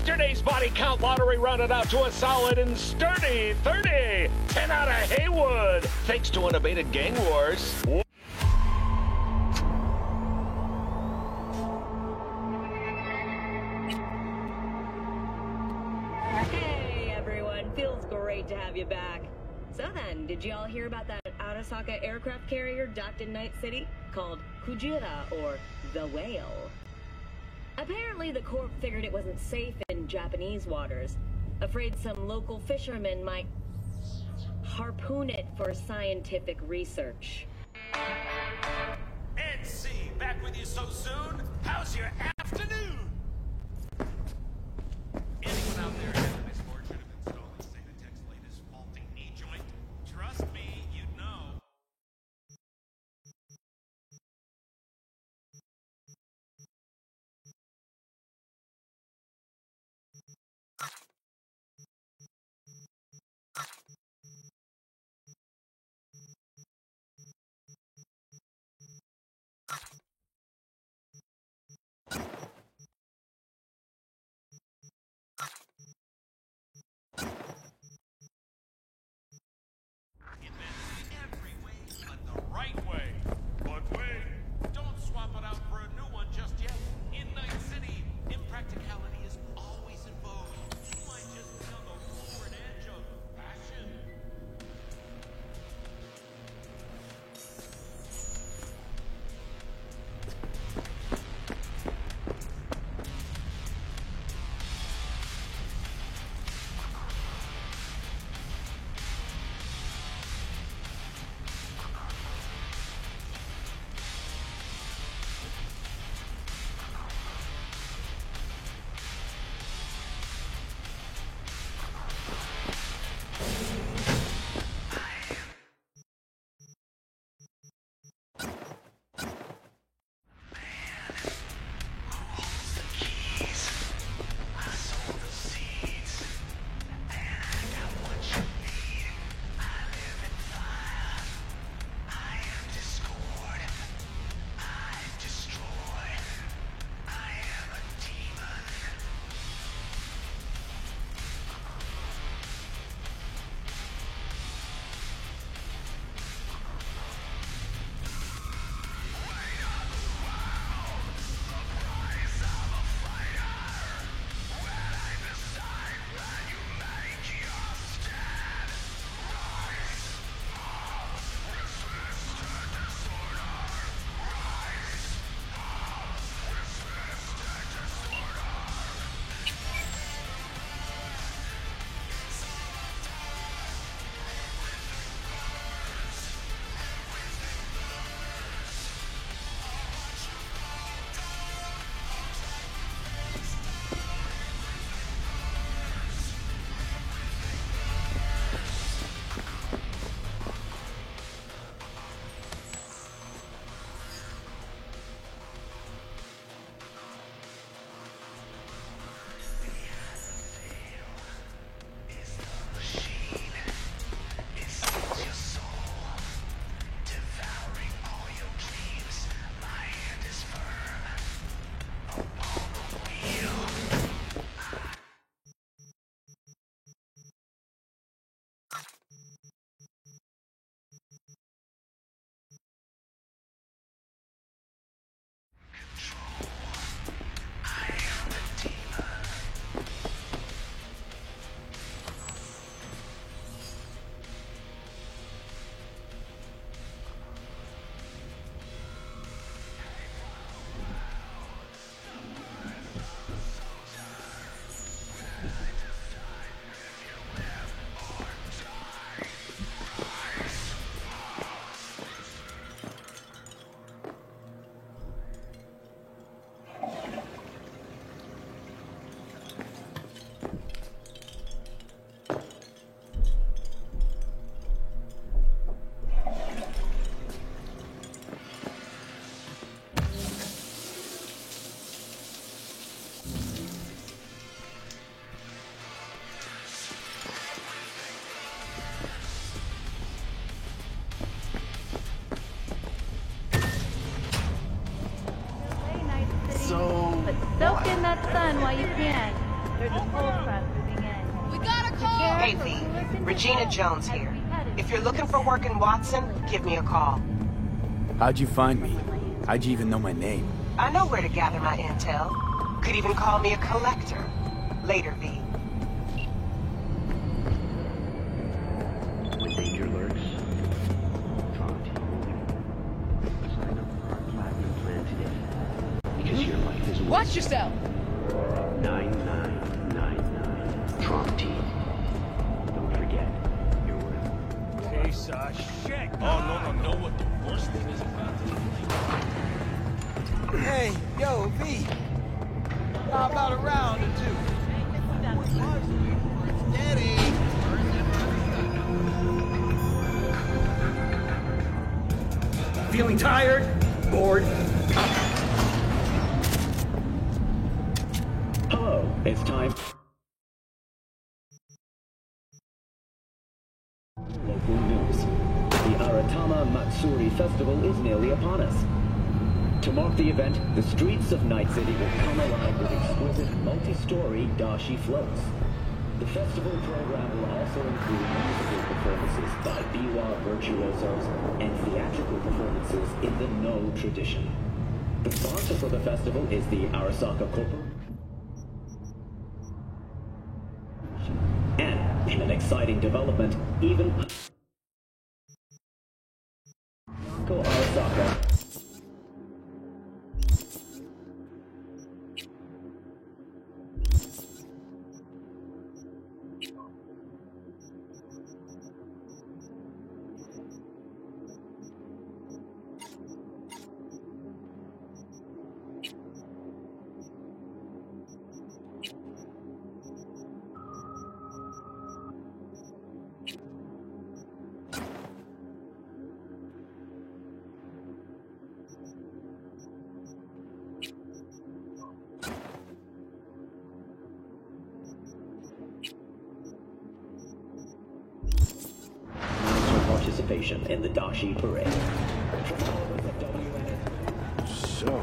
Yesterday's body count lottery rounded out to a solid and sturdy 30. 10 out of Haywood, thanks to unabated gang wars. Hey everyone, feels great to have you back. So then, did you all hear about that Arasaka aircraft carrier docked in Night City called Kujira, or the Whale? Apparently the Corp figured it wasn't safe in Japanese waters, afraid some local fishermen might harpoon it for scientific research. NC, back with you so soon? How's your afternoon? Anyone out there has the misfortune of installing Sanitech's latest faulty knee joint? Trust me, you'd know. Invest every way but the right way. But wait, don't swap it out for a new one just yet. In Night City, impracticality is always in vogue. You might just be on the forward edge of fashion. Soak in that sun while you can. There's a full truck moving in. We got a call! Hey, V. Regina Jones here. If you're looking for work in Watson, give me a call. How'd you find me? How'd you even know my name? I know where to gather my intel. Could even call me a collector. Later, V. When danger lurks, talk to you. Sign up for our platinum plan today. Because your life is worth Watch yourself! 9999 Trump team. Don't forget, you're worth. Piece of shit. Oh, no, what the worst thing is about to Hey, yo, V. How about a round or two? Steady. Feeling tired? Bored? Hello, it's time. Local news. The Aratama Matsuri Festival is nearly upon us. To mark the event, the streets of Night City will come alive with exquisite multi-story dashi floats. The festival program will also include musical performances by biwa virtuosos and theatrical performances in the No tradition. The sponsor for the festival is the Arasaka Corporation. And, in an exciting development, even Arasaka participation in the Dashi Parade. So...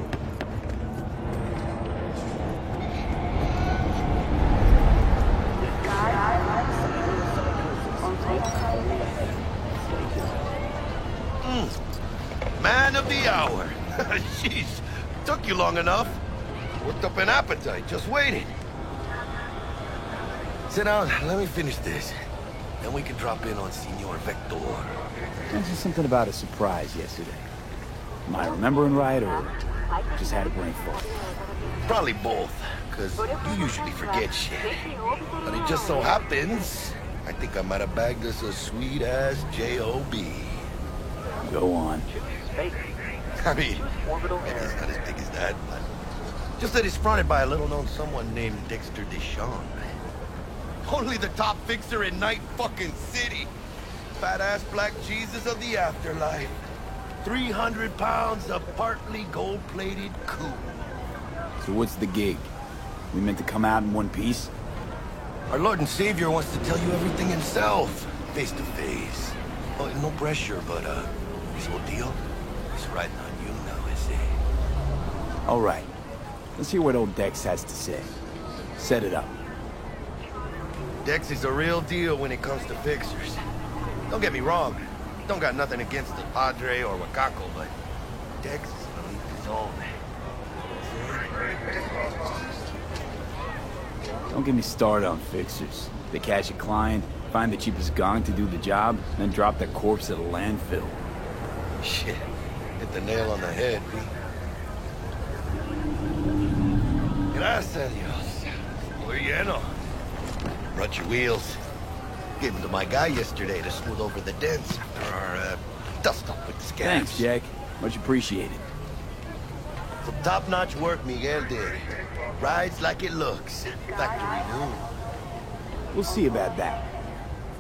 Man of the hour. Jeez, took you long enough. Worked up an appetite, just waiting. Sit down, let me finish this. Then we can drop in on Senor Vector. Mentioned something about a surprise yesterday. Am I remembering right, or just had a brain fog? Probably both, because you usually forget shit. But it just so happens, I think I might have bagged us a sweet-ass J.O.B. Go on. I mean, maybe it's not as big as that, but just that it's fronted by a little-known someone named Dexter Deshawn. Only the top fixer in Night fucking City. Fat-ass black Jesus of the afterlife. 300 pounds of partly gold-plated cool. So what's the gig? We meant to come out in one piece? Our Lord and Savior wants to tell you everything himself, face to face. Oh, no pressure, but this whole deal is riding on you now, I say. All right. Let's hear what old Dex has to say. Set it up. Dex is a real deal when it comes to fixers. Don't get me wrong. Don't got nothing against the Padre or Wakako, but Dex is gonna leave his own. Don't get me started on fixers. They catch a client, find the cheapest gong to do the job, then drop their corpse at a landfill. Shit. Hit the nail on the head, B. Gracias a Dios. Muy lleno. Brought your wheels. Gave them to my guy yesterday to smooth over the dents after our dust-up with the scabs. Thanks, Jack. Much appreciated. Some top-notch work Miguel did. Rides like it looks. Factory new. We'll see about that.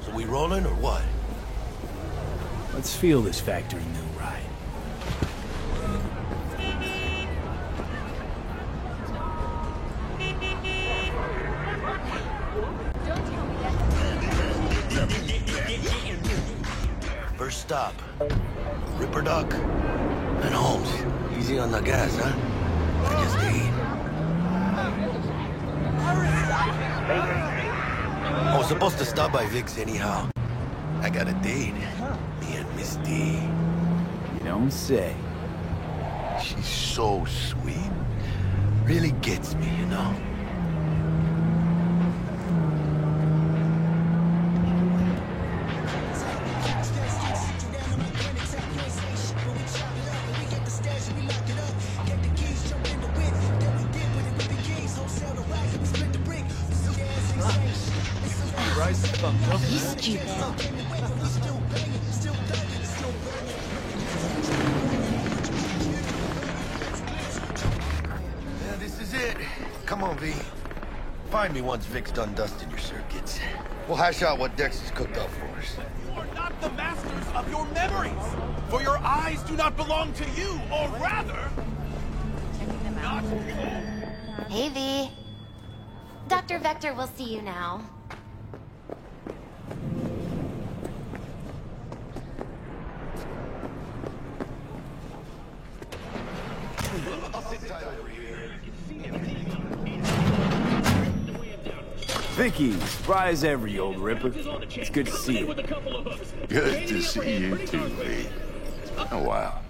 So we rolling or what? Let's feel this factory new ride. First stop. Ripper Duck. And Holmes. Easy on the gas, huh? I just ate. I was supposed to stop by Vic's anyhow. I got a date. Me and Miss D. You don't say. She's so sweet. Really gets me, you know? You stupid. Yeah, this is it. Come on, V. Find me once Vic's done dusting your circuits. We'll hash out what Dex has cooked up for us. You are not the masters of your memories, for your eyes do not belong to you, or rather, not you. Hey, V. Dr. Vector will see you now. Vicky, surprise every old ripper. It's good to see you. Good to see you too, V. It's been a while.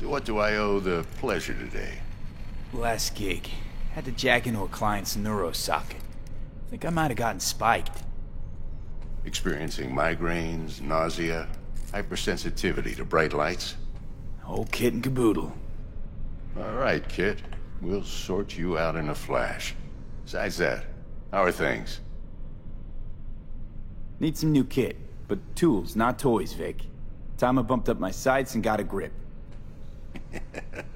What do I owe the pleasure today? Last gig. Had to jack into a client's neuro socket. Think I might have gotten spiked. Experiencing migraines, nausea, hypersensitivity to bright lights? Whole kit and caboodle. All right, kid. We'll sort you out in a flash. Besides that, how are things? Need some new kit, but tools, not toys, Vic. Time I bumped up my sights and got a grip.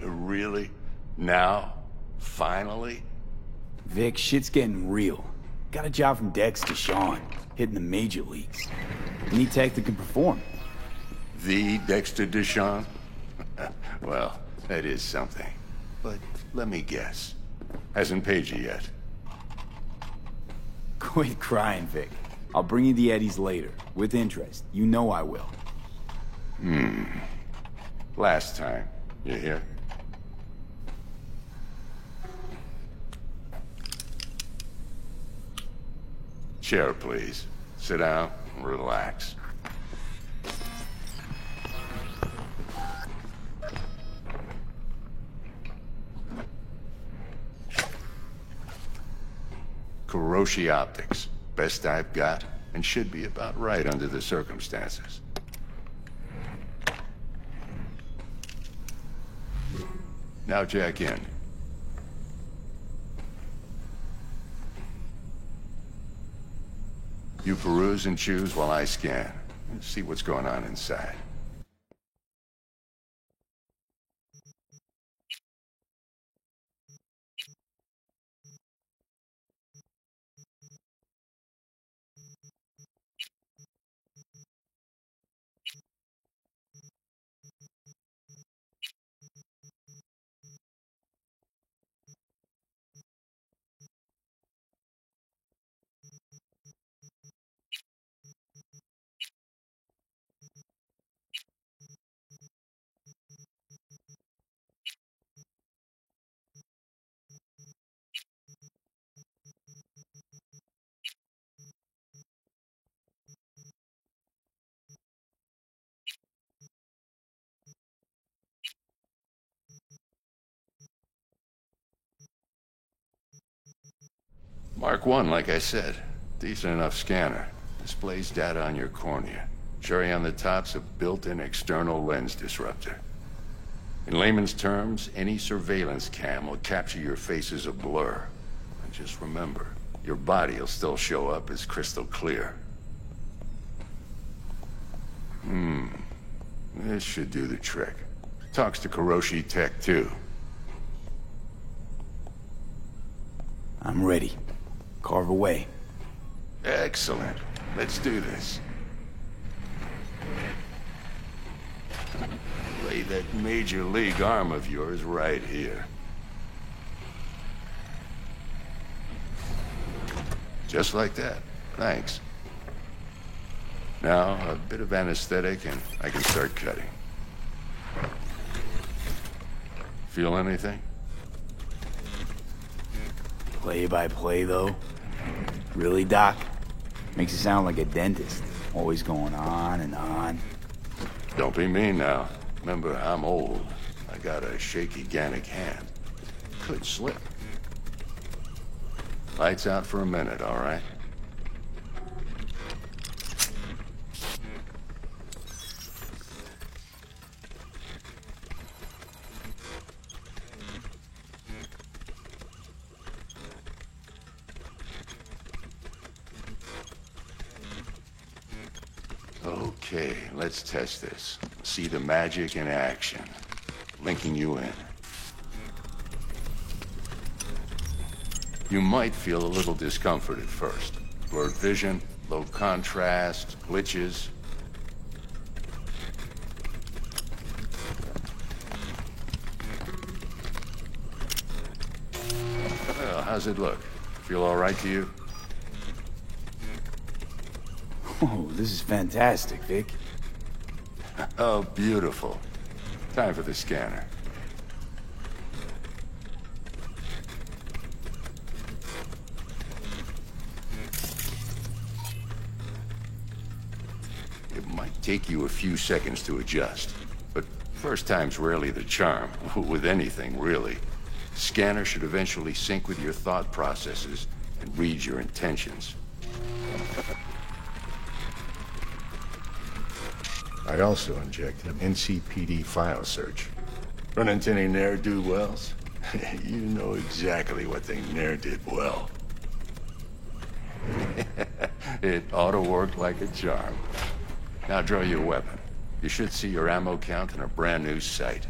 Really? Now? Finally? Vic, shit's getting real. Got a job from Dex to Sean, hitting the major leagues. Need tech that can perform. The Dexter DeShawn? Well, that is something. But let me guess. Hasn't paid you yet. Quit crying, Vic. I'll bring you the eddies later, with interest. You know I will. Last time. You hear? Chair, please. Sit down and relax. Kuroshi Optics. Best I've got, and should be about right under the circumstances. Now jack in. You peruse and choose while I scan. And see what's going on inside. Mark 1, like I said. Decent enough scanner. Displays data on your cornea. Cherry on the top's a built-in external lens disruptor. In layman's terms, any surveillance cam will capture your face as a blur. And just remember, your body will still show up as crystal clear. This should do the trick. Talks to Kuroshi Tech, too. I'm ready. Carve away. Excellent. Let's do this. Lay that major league arm of yours right here. Just like that. Thanks. Now, a bit of anesthetic and I can start cutting. Feel anything? Play by play, though? Really, Doc? Makes you sound like a dentist. Always going on and on. Don't be mean now. Remember, I'm old. I got a shaky Gannic hand. Could slip. Lights out for a minute, all right? Okay, let's test this. See the magic in action. Linking you in. You might feel a little discomfort at first. Blurred vision, low contrast, glitches. Well, how's it look? Feel all right to you? Oh, this is fantastic, Vic. Oh, beautiful. Time for the scanner. It might take you a few seconds to adjust, but first time's rarely the charm, with anything, really. Scanner should eventually sync with your thought processes and read your intentions. I also injected an NCPD file search. Run into any ne'er-do-wells? You know exactly what they ne'er did well. It ought to work like a charm. Now draw your weapon. You should see your ammo count in a brand new sight.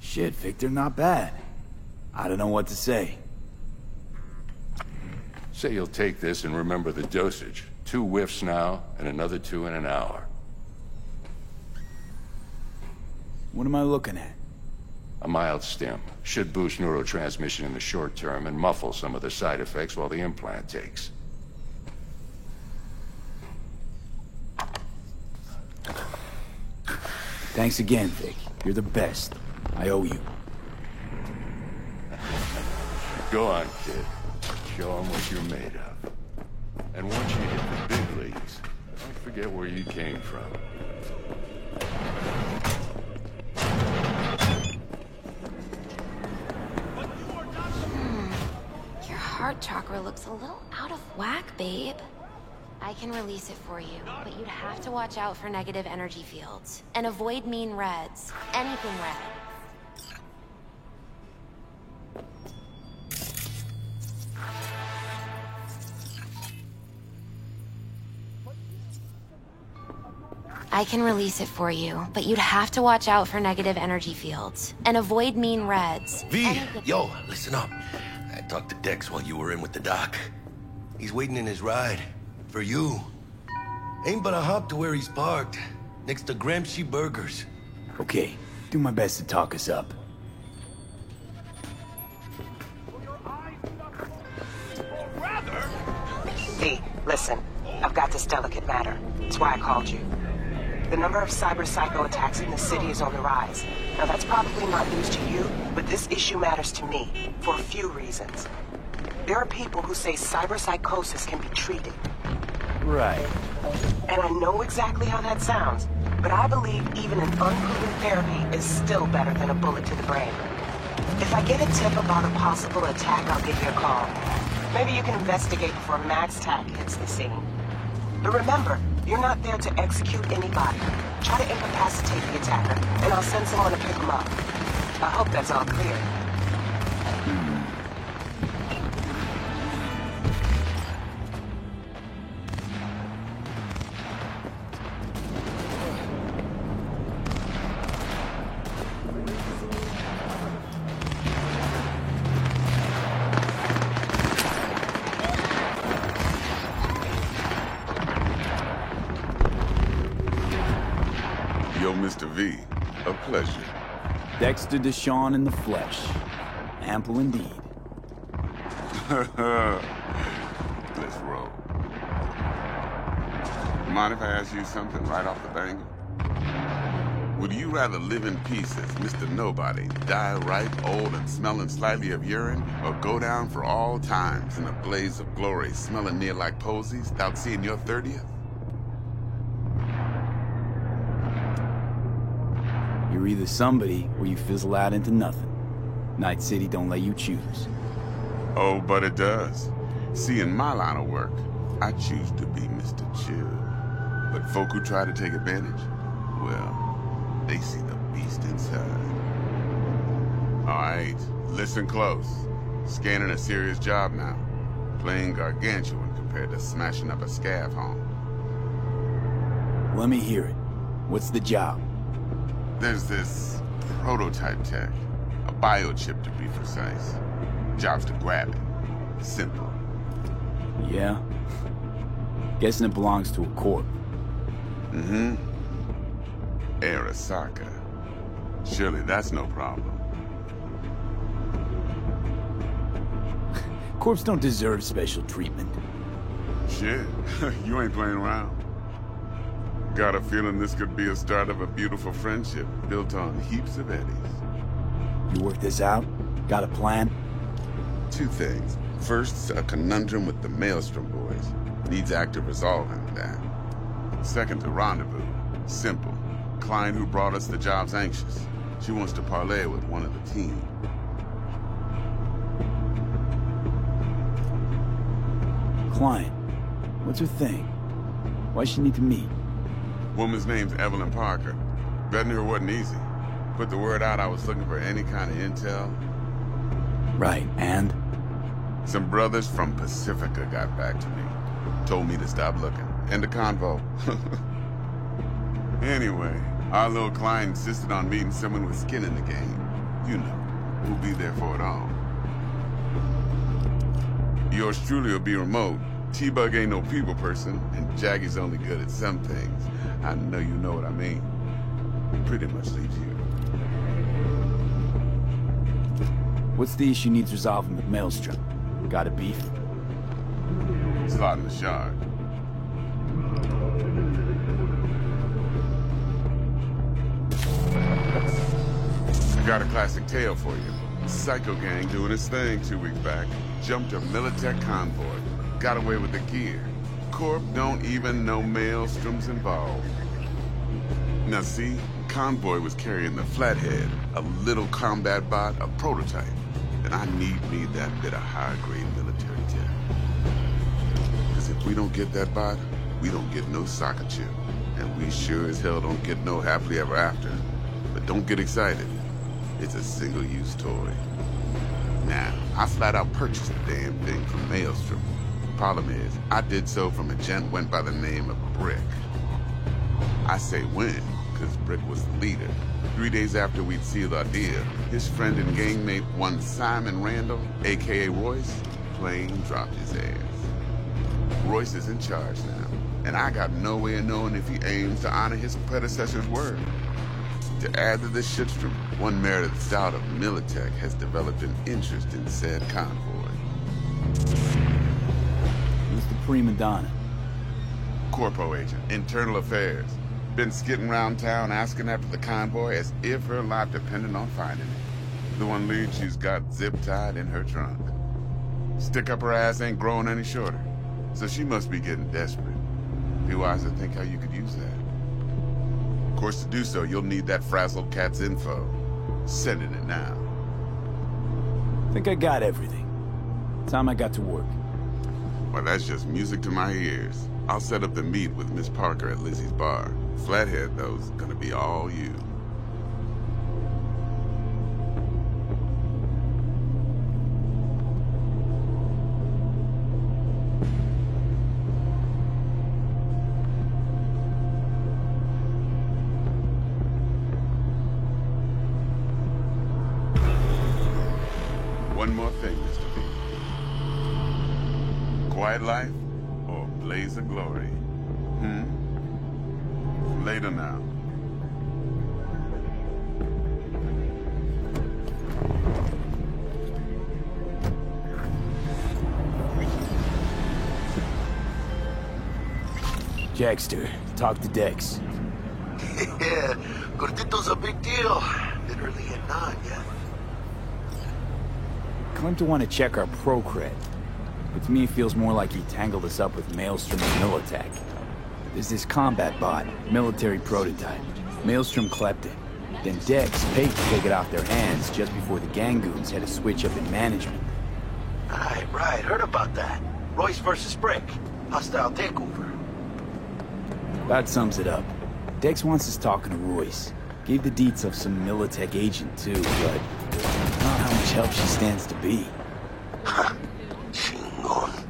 Shit, Victor, not bad. I don't know what to say. Say you'll take this and remember the dosage. 2 whiffs now, and another 2 in an hour. What am I looking at? A mild stim. Should boost neurotransmission in the short term and muffle some of the side effects while the implant takes. Thanks again, Vic. You're the best. I owe you. Go on, kid. Show them what you're made of. And once you hit the big leagues, don't forget where you came from. Your heart chakra looks a little out of whack, babe. I can release it for you, but you'd have to watch out for negative energy fields. And avoid mean reds. Anything red. I can release it for you, but you'd have to watch out for negative energy fields. And avoid mean reds. V, yo, listen up. I talked to Dex while you were in with the doc. He's waiting in his ride. For you. Ain't but a hop to where he's parked. Next to Gramsci Burgers. Okay, do my best to talk us up. V, listen. I've got this delicate matter. That's why I called you. The number of cyber psycho attacks in the city is on the rise. Now that's probably not news to you, but this issue matters to me for a few reasons. There are people who say cyber psychosis can be treated. Right. And I know exactly how that sounds, but I believe even an unproven therapy is still better than a bullet to the brain. If I get a tip about a possible attack, I'll give you a call. Maybe you can investigate before MaxTac hits the scene. But remember, you're not there to execute anybody. Try to incapacitate the attacker, and I'll send someone to pick him up. I hope that's all clear. Yo, Mr. V, a pleasure. Dexter Deshawn in the flesh. Ample indeed. Let's roll. Mind if I ask you something right off the bang? Would you rather live in peace as Mr. Nobody, die ripe, old, and smelling slightly of urine, or go down for all times in a blaze of glory, smelling near like posies, without seeing your 30th? You're either somebody, or you fizzle out into nothing. Night City don't let you choose. Oh, but it does. See, in my line of work, I choose to be Mr. Chill. But folk who try to take advantage, well, they see the beast inside. All right, listen close. Scanning a serious job now. Playing gargantuan compared to smashing up a scav home. Let me hear it. What's the job? There's this prototype tech. A biochip, to be precise. Job's to grab it. Simple. Yeah? Guessing it belongs to a corp. Mm-hmm. Arasaka. Surely that's no problem. Corps don't deserve special treatment. Shit, you ain't playing around. Got a feeling this could be a start of a beautiful friendship built on heaps of eddies. You work this out? Got a plan? Two things. First, a conundrum with the Maelstrom boys. Needs active resolving that. Second, a rendezvous. Simple. Client who brought us the job's anxious. She wants to parlay with one of the team. Client? What's her thing? Why she need to meet? Woman's name's Evelyn Parker. Vetting her wasn't easy. Put the word out I was looking for any kind of intel. Right, and? Some brothers from Pacifica got back to me. Told me to stop looking. End of convo. Anyway, our little client insisted on meeting someone with skin in the game. You know, who'll be there for it all. Yours truly will be remote. T-Bug ain't no people person, and Jaggy's only good at some things. I know you know what I mean. Pretty much leaves you. What's the issue needs resolving with Maelstrom? Got a beef? Slot in the shard. Got a classic tale for you. Psycho gang doing its thing 2 weeks back. Jumped a Militech convoy. Got away with the gear. Corp don't even know Maelstrom's involved. Now see, convoy was carrying the Flathead, a little combat bot, a prototype. And I need me that bit of high-grade military tech. Because if we don't get that bot, we don't get no soccer chip. And we sure as hell don't get no happily ever after. But don't get excited. It's a single-use toy. Now, I flat out purchased the damn thing from Maelstrom. Problem is, I did so from a gent went by the name of Brick. I say when, because Brick was the leader. 3 days after we'd sealed our deal, his friend and gangmate, one Simon Randall, a.k.a. Royce, plain dropped his ass. Royce is in charge now, and I got no way of knowing if he aims to honor his predecessor's word. To add to this shitstrom, one Meredith Stout of Militech has developed an interest in said convoy. Who's the prima donna? Corpo agent, internal affairs. Been skidding around town asking after the convoy as if her life depended on finding it. The one lead she's got zip-tied in her trunk. Stick up her ass ain't growing any shorter, so she must be getting desperate. Be wise to think how you could use that. Of course, to do so, you'll need that frazzled cat's info. Sending it now. Think I got everything. Time I got to work. Well, that's just music to my ears. I'll set up the meet with Miss Parker at Lizzie's bar. Flathead, though, is gonna be all you. One more thing, Mr. B. Quiet life or blaze of glory? Later now. Jackster, talk to Dex. Yeah, Cortito's a big deal. Literally and not, yeah. Claim to want to check our pro cred. But to me, it feels more like he tangled us up with Maelstrom and Militech. There's this combat bot, military prototype. Maelstrom clept it. Then Dex paid to take it off their hands just before the Gangoons had a switch up in management. Right. Heard about that. Royce versus Brick. Hostile takeover. That sums it up. Dex wants us talking to Royce. Gave the deets of some Militech agent too, but I don't know how much help she stands to be. Chingon.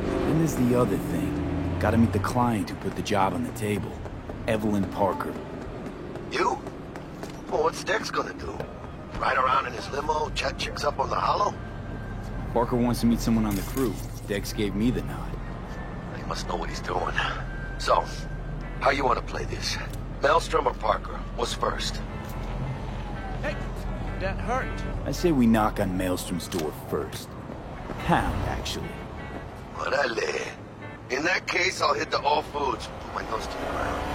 Then there's the other thing. Gotta meet the client who put the job on the table. Evelyn Parker. You? Well, what's Dex gonna do? Ride around in his limo, chat chicks up on the hollow? Parker wants to meet someone on the crew. Dex gave me the nod. He must know what he's doing. So, how you want to play this? Maelstrom or Parker? What's first? Hey, that hurt. I say we knock on Maelstrom's door first. Pound, actually. Orale. In that case, I'll hit the All Foods. Put my nose to the ground.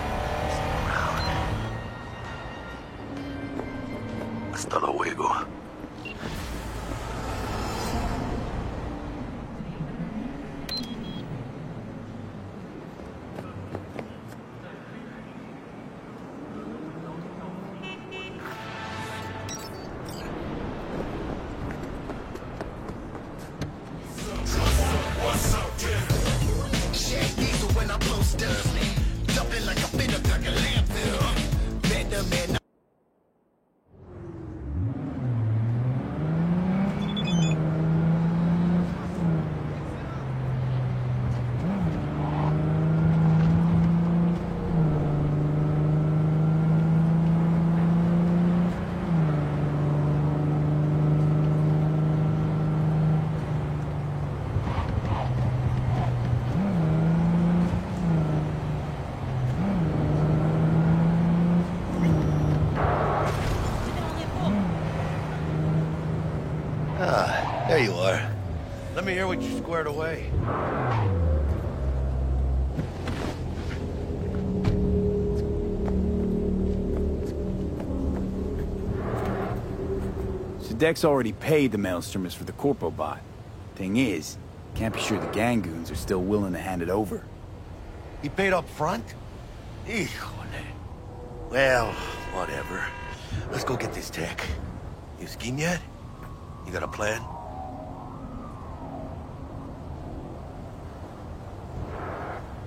Hasta luego. There you are. Let me hear what you squared away. So Dex already paid the Maelstromers for the Corpo bot. Thing is, can't be sure the Gangoons are still willing to hand it over. He paid up front? Híjole. Well, whatever. Let's go get this tech. You skiing yet? You got a plan?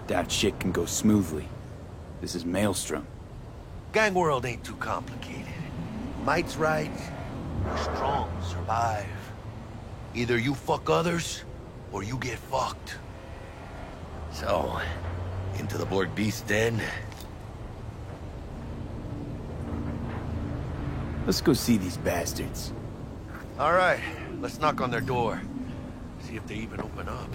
That shit can go smoothly. This is Maelstrom. Gang world ain't too complicated. Might's right. We're strong, survive. Either you fuck others, or you get fucked. So, into the Borg Beast den. Let's go see these bastards. All right, let's knock on their door. See if they even open up.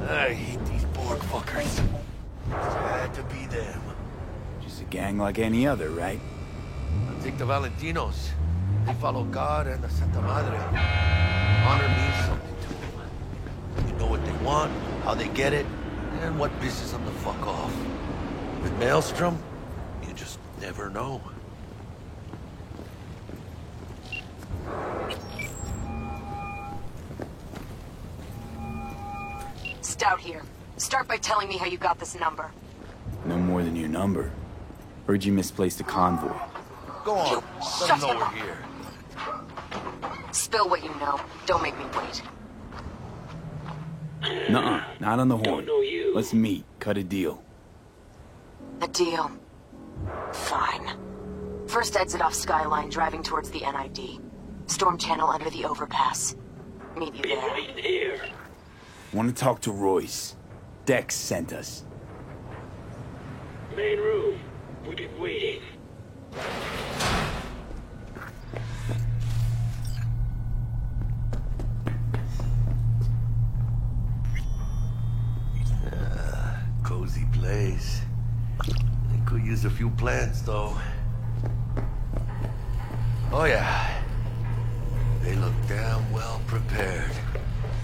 I hate these Borg fuckers. It had to be them. Just a gang like any other, right? I'll take the Valentinos. They follow God and the Santa Madre. Honor means something to them. You know what they want, how they get it, and what pisses them the fuck off. With Maelstrom, you just never know. Stout here. Start by telling me how you got this number. No more than your number. Heard you misplaced a convoy. Go on, let them know we're here. Spill what you know. Don't make me wait. Nuh-uh, not on the horn. Let's meet, cut a deal. A deal. Fine. First exit off Skyline, driving towards the NID. Storm channel under the overpass. Meet you there. Right here. Want to talk to Royce. Dex sent us. Main room. We've been waiting. Cozy place. They could use a few plants, though. Oh, yeah. They look damn well prepared.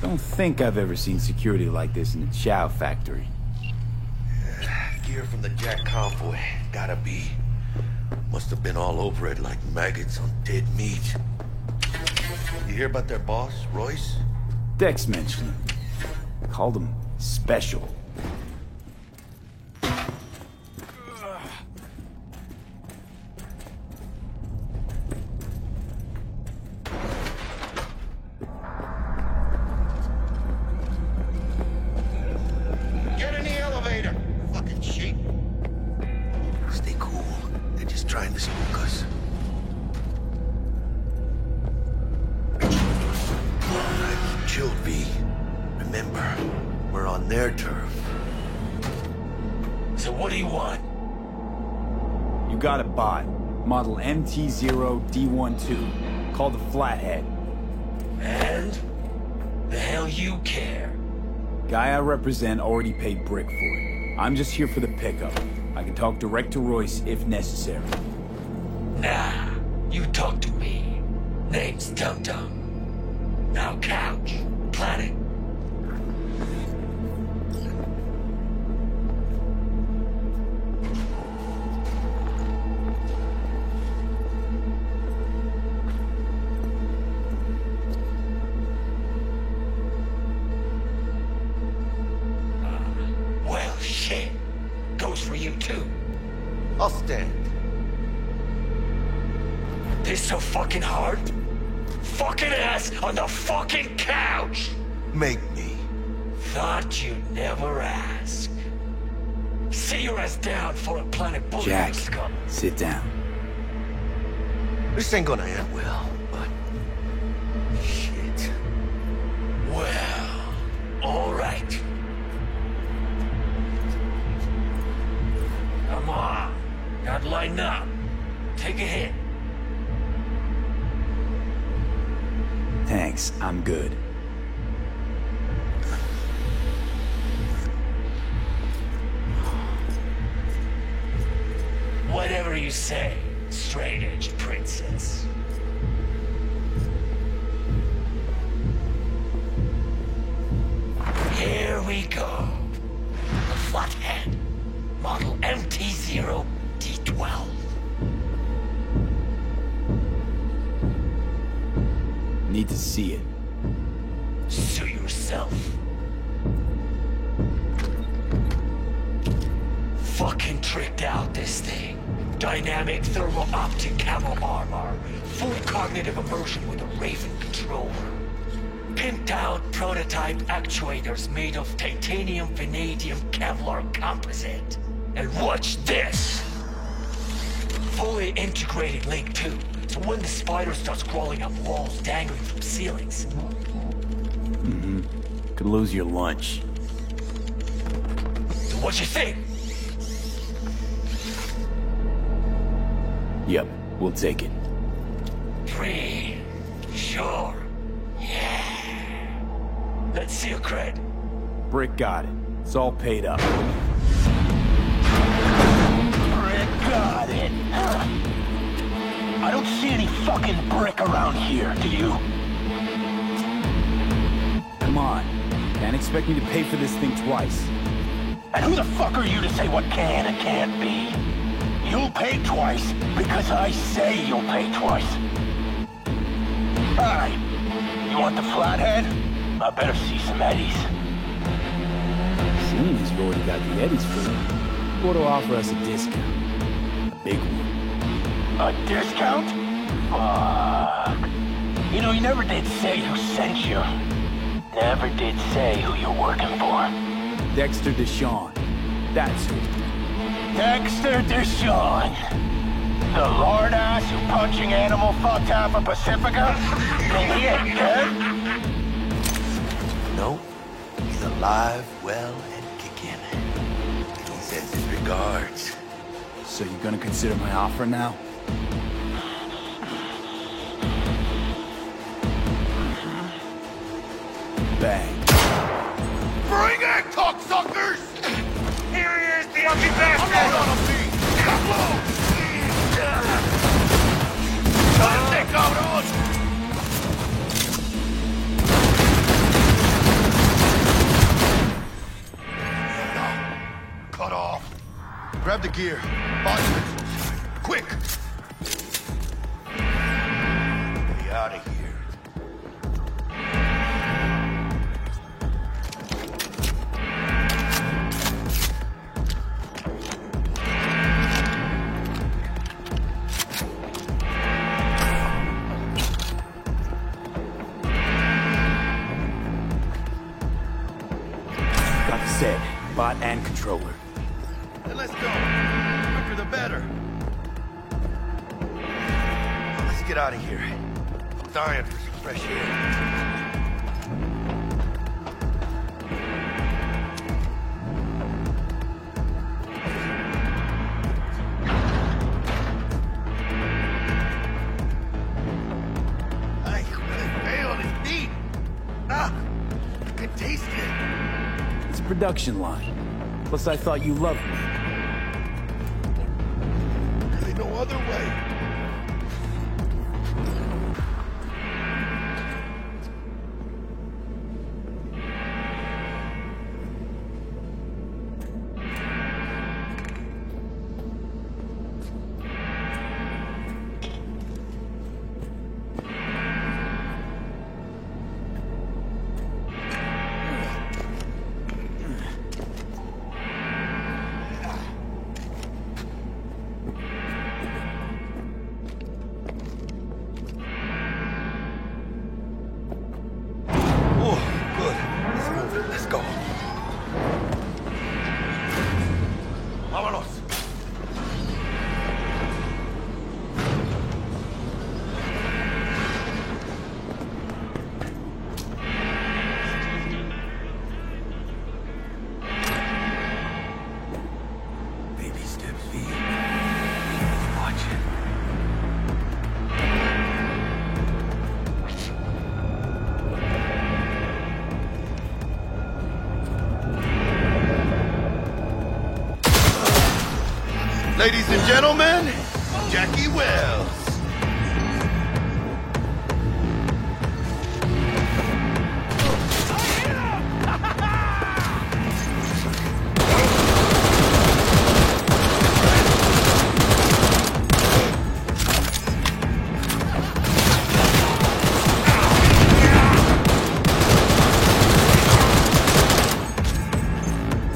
Don't think I've ever seen security like this in a Chow factory. Gear from the Jack convoy. Gotta be. Must have been all over it like maggots on dead meat. You hear about their boss, Royce? Dex mentioned him. Called him special. Get in the elevator! Fucking sheep. Stay cool. They're just trying to spook us. Chilled, V. Remember, we're on their turf. So what do you want? You got a bot. Model MT0D12. Called the Flathead. And? The hell you care? Guy I represent already paid Brick for it. I'm just here for the pickup. I can talk direct to Royce if necessary. Nah, you talk to me. Name's Dum Dum. Now couch. Planet. Well, shit. Goes for you too. I'll stand. This so fucking hard? Fucking ass on the fucking couch! Make me. Thought you'd never ask. See your ass down for a Planet Bullet. Jack, sit down. This ain't gonna end well, but... shit. Well, alright. Come on. Gotta line up. Take a hit. Thanks, I'm good. Whatever you say, straight-edge princess. Here we go. The Flathead. Model MT0D12. Need to see it. Sue yourself. Fucking tricked out this thing. Dynamic thermal optic camo armor. Full cognitive immersion with a Raven controller. Pimped out prototype actuators made of titanium, vanadium, Kevlar composite. And watch this! Fully integrated Link 2. So when the spider starts crawling up walls, dangling from ceilings. Mm-hmm. Could lose your lunch. So what you think? Yep, we'll take it. Free. Sure. Yeah. Let's see your cred. Brick got it. It's all paid up. Brick got it. I don't see any fucking brick around here, do you? Come on. Can't expect me to pay for this thing twice. And who the fuck are you to say what can and can't be? You'll pay twice because I say you'll pay twice. Alright. You want the Flathead? I better see some eddies. Seeing as you've already got the eddies for it, what to offer us a discount? A big one. A discount? Fuck. You know, you never did say who sent you. Never did say who you're working for. Dexter Deshawn. That's who. Dexter Deshawn. The lord ass who punching animal fucked half of Pacifica? And he ain't dead? No. He's alive, well, and kicking. He sends his regards. So you're gonna consider my offer now? Bang. Bring it, cocksuckers! Here he is, the ugly bastard! I'm on a beat! Come on! Time to cabrón! gear. Body quick! Be out of here. Said, bot and controller. Then let's go. The quicker the better. Let's get out of here. I'm dying for some fresh air. Production line. Plus, I thought you loved me. Really no other way. Ladies and gentlemen, Jackie Wells.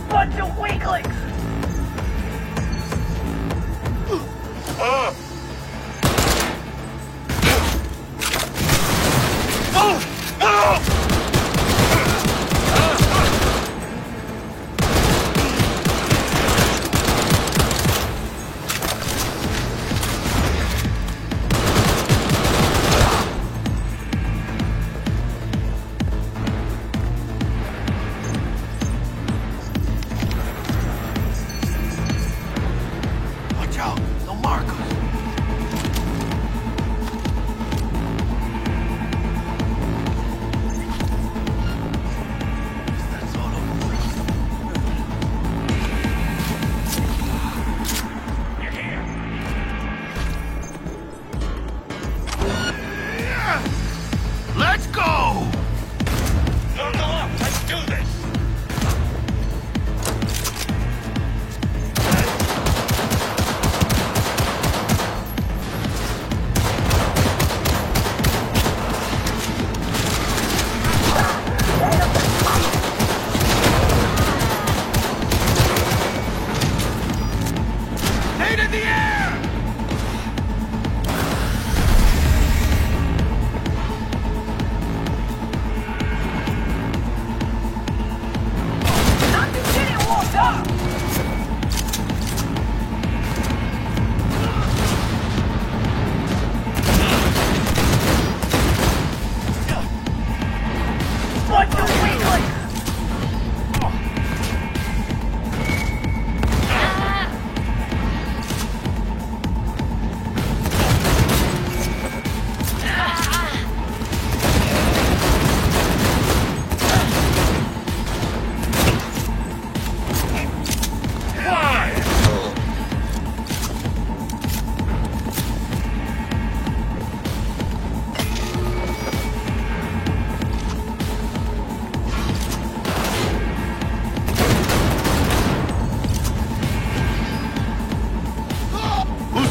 Bunch of weaklings!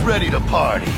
ready to party.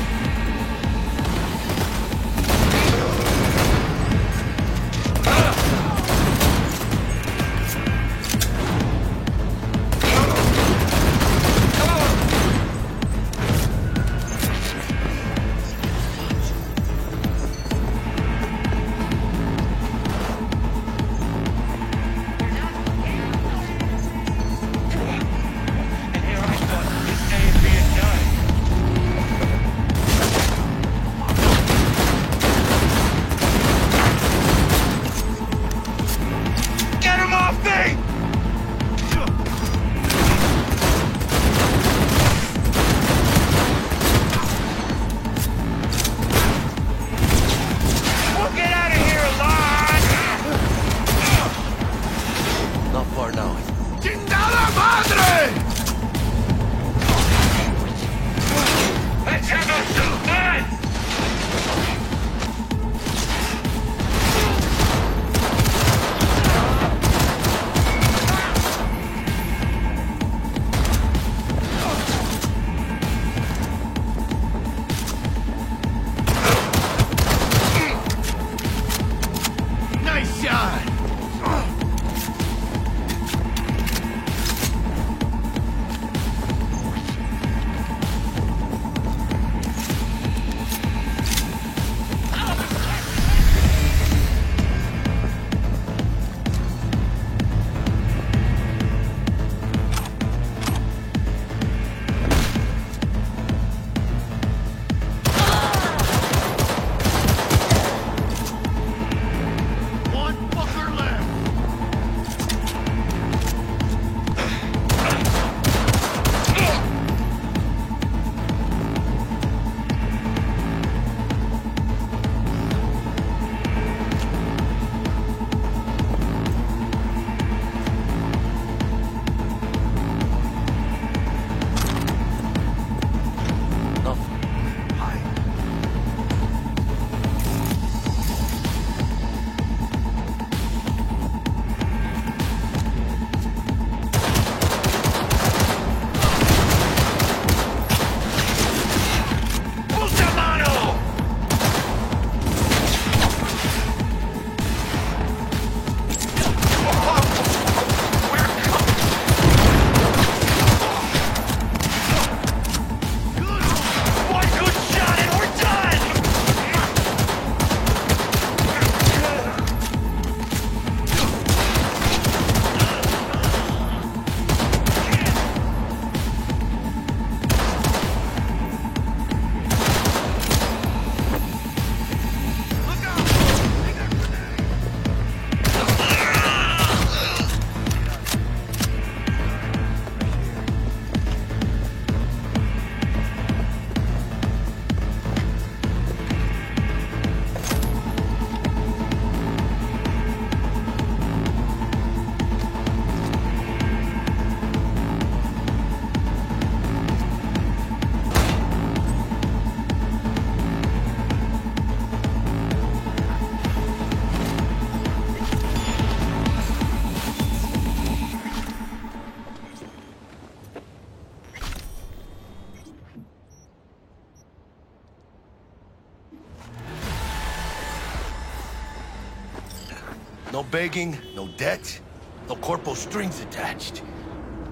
No begging, no debt, no corpo strings attached.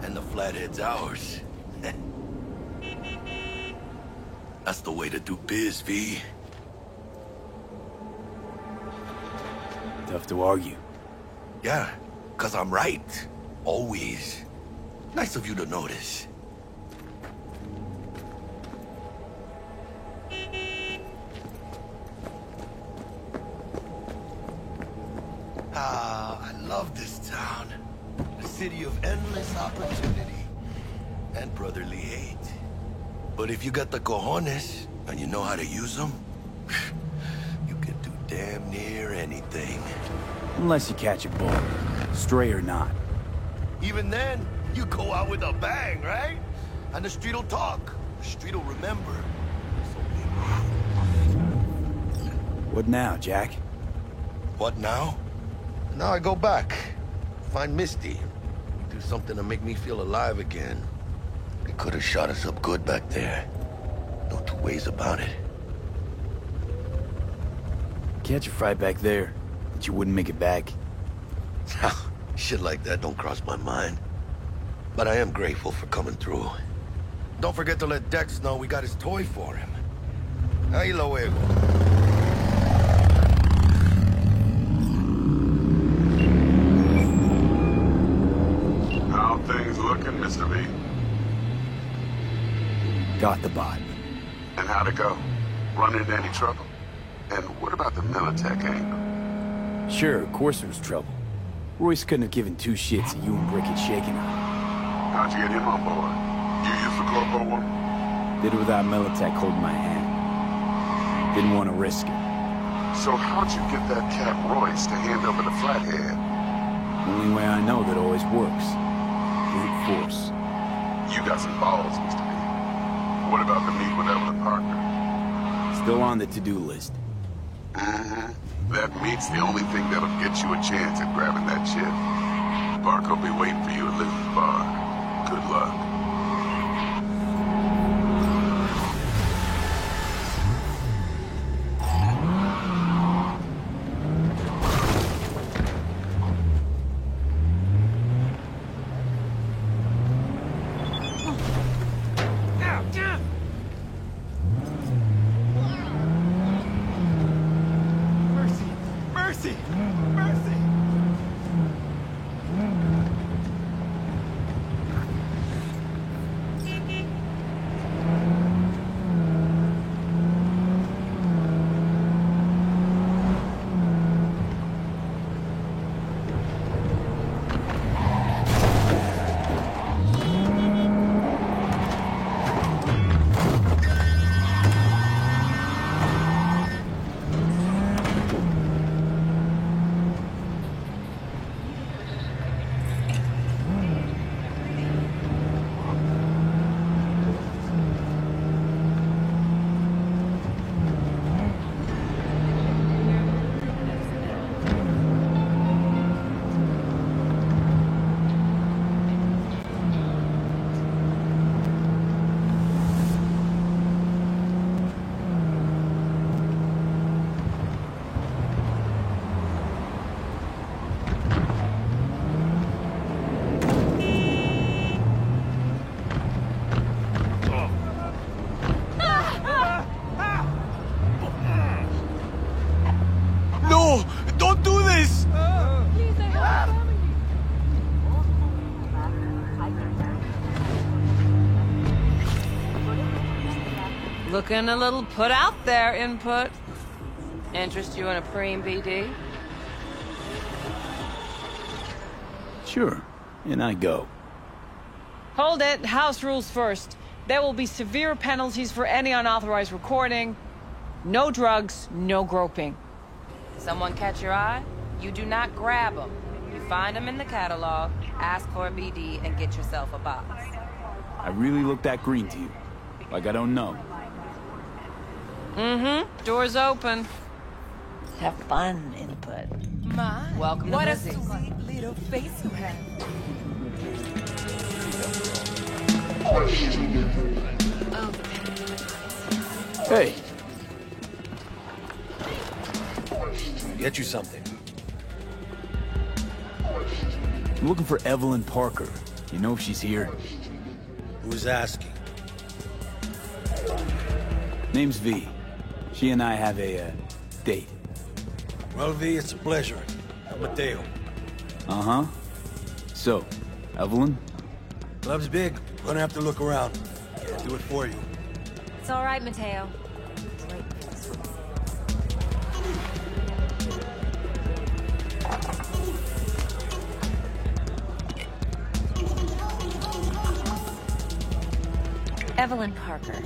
And the flathead's ours. That's the way to do biz, V. Tough to argue. Yeah, 'cause I'm right. Always. Nice of you to notice. Ah, I love this town. A city of endless opportunity and brotherly hate. But if you got the cojones and you know how to use them, you can do damn near anything. Unless you catch a bull, stray or not. Even then, you go out with a bang, right? And the street'll talk. The street'll remember. What now, Jack? What now? Now I go back. Find Misty. Do something to make me feel alive again. They could have shot us up good back there. ways about it. Catch a fright back there, but you wouldn't make it back. Shit like that don't cross my mind. But I am grateful for coming through. Don't forget to let Dex know we got his toy for him. Ahí luego. How things looking, Mr. V? Got the bot. And how'd it go? Run into any trouble? And what about the Militech angle? Sure, of course there was trouble. Royce couldn't have given two shits that you and Brick had shaken on. How'd you get him on board? You used the Corpo one? Did it without Militech holding my hand. Didn't want to risk it. So how'd you get that cat Royce to hand over the Flathead? Only way I know that always works. Brute force. You got some balls, Mr. B. What about the meet with Evelyn Parker? Still on the to-do list. That meet's the only thing that'll get you a chance at grabbing that chip. Parker will be waiting for you at Lizzie's bar. Good luck. Looking a little put out there, Input. Interest you in a preem BD? Sure, and I go. Hold it. House rules first. There will be severe penalties for any unauthorized recording. No drugs, no groping. Someone catch your eye? You do not grab them. You find them in the catalog, ask for a BD, and get yourself a box. I really look that green to you. Like I don't know. Mm-hmm. Door's open. Have fun, Input. My, welcome to what Lizzie. a sweet little face you have. Hey. Get you something. I'm looking for Evelyn Parker. You know if she's here? Who's asking? Name's V. She and I have a, date. Well, V, it's a pleasure. I'm Mateo. Uh-huh. So, Evelyn? Club's big. Gonna have to look around. Can't do it for you. It's all right, Mateo. Evelyn Parker.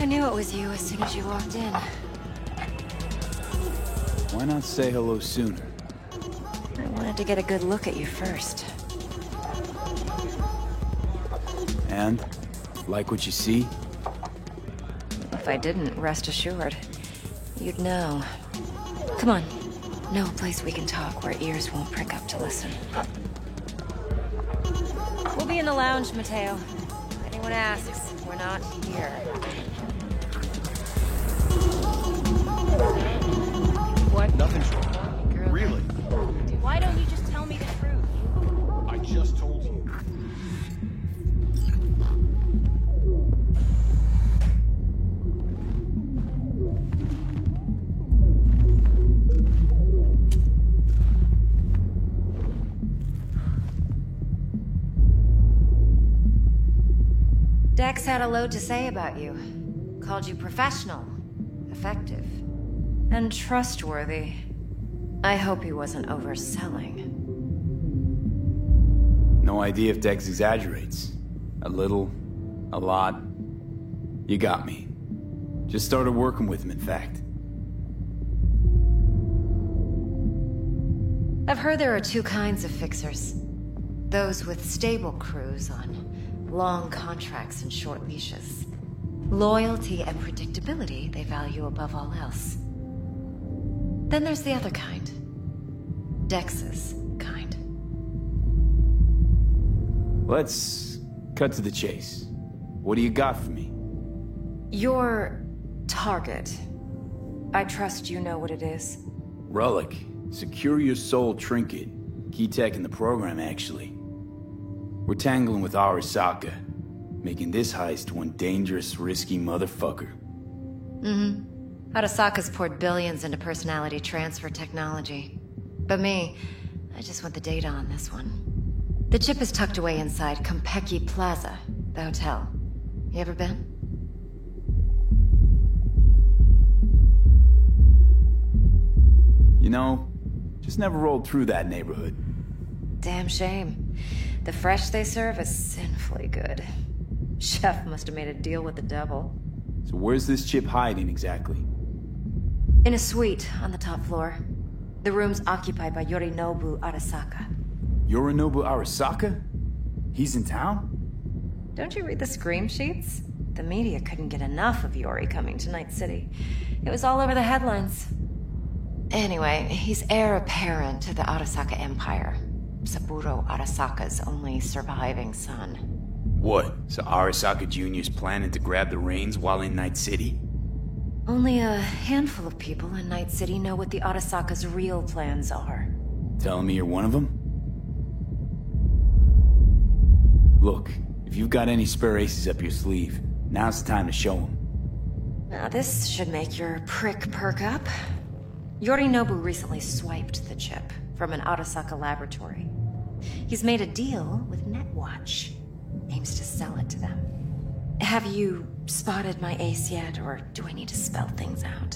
I knew it was you as soon as you walked in. Why not say hello sooner? I wanted to get a good look at you first. And? Like what you see? If I didn't, rest assured, you'd know. Come on. Know a place we can talk where ears won't prick up to listen. We'll be in the lounge, Mateo. If anyone asks, we're not here. What? Nothing's wrong. Really? Why don't you just tell me the truth? I just told you. Dex had a load to say about you. Called you professional, effective, and trustworthy. I hope he wasn't overselling. No idea if Dex exaggerates. A little, a lot. You got me. Just started working with him, in fact. I've heard there are two kinds of fixers. Those with stable crews on long contracts and short leashes. Loyalty and predictability they value above all else. Then there's the other kind. Dex's kind. Let's cut to the chase. What do you got for me? Your target. I trust you know what it is. Relic. Secure your soul trinket. Key tech in the program, actually. We're tangling with Arasaka, making this heist one dangerous, risky motherfucker. Mm-hmm. Arasaka's poured billions into personality transfer technology. But me, I just want the data on this one. The chip is tucked away inside Konpeki Plaza, the hotel. You ever been? You know, just never rolled through that neighborhood. Damn shame. The fresh they serve is sinfully good. Chef must have made a deal with the devil. So where's this chip hiding exactly? In a suite on the top floor. The room's occupied by Yorinobu Arasaka. Yorinobu Arasaka? He's in town? Don't you read the scream sheets? The media couldn't get enough of Yori coming to Night City. It was all over the headlines. Anyway, he's heir apparent to the Arasaka Empire. Saburo Arasaka's only surviving son. What? So Arasaka Jr.'s planning to grab the reins while in Night City? Only a handful of people in Night City know what the Arasaka's real plans are. Telling me you're one of them? Look, if you've got any spare aces up your sleeve, now's the time to show them. Now this should make your prick perk up. Yorinobu recently swiped the chip from an Arasaka laboratory. He's made a deal with Netwatch. Aims to sell it to them. Have you spotted my ace yet, or do I need to spell things out?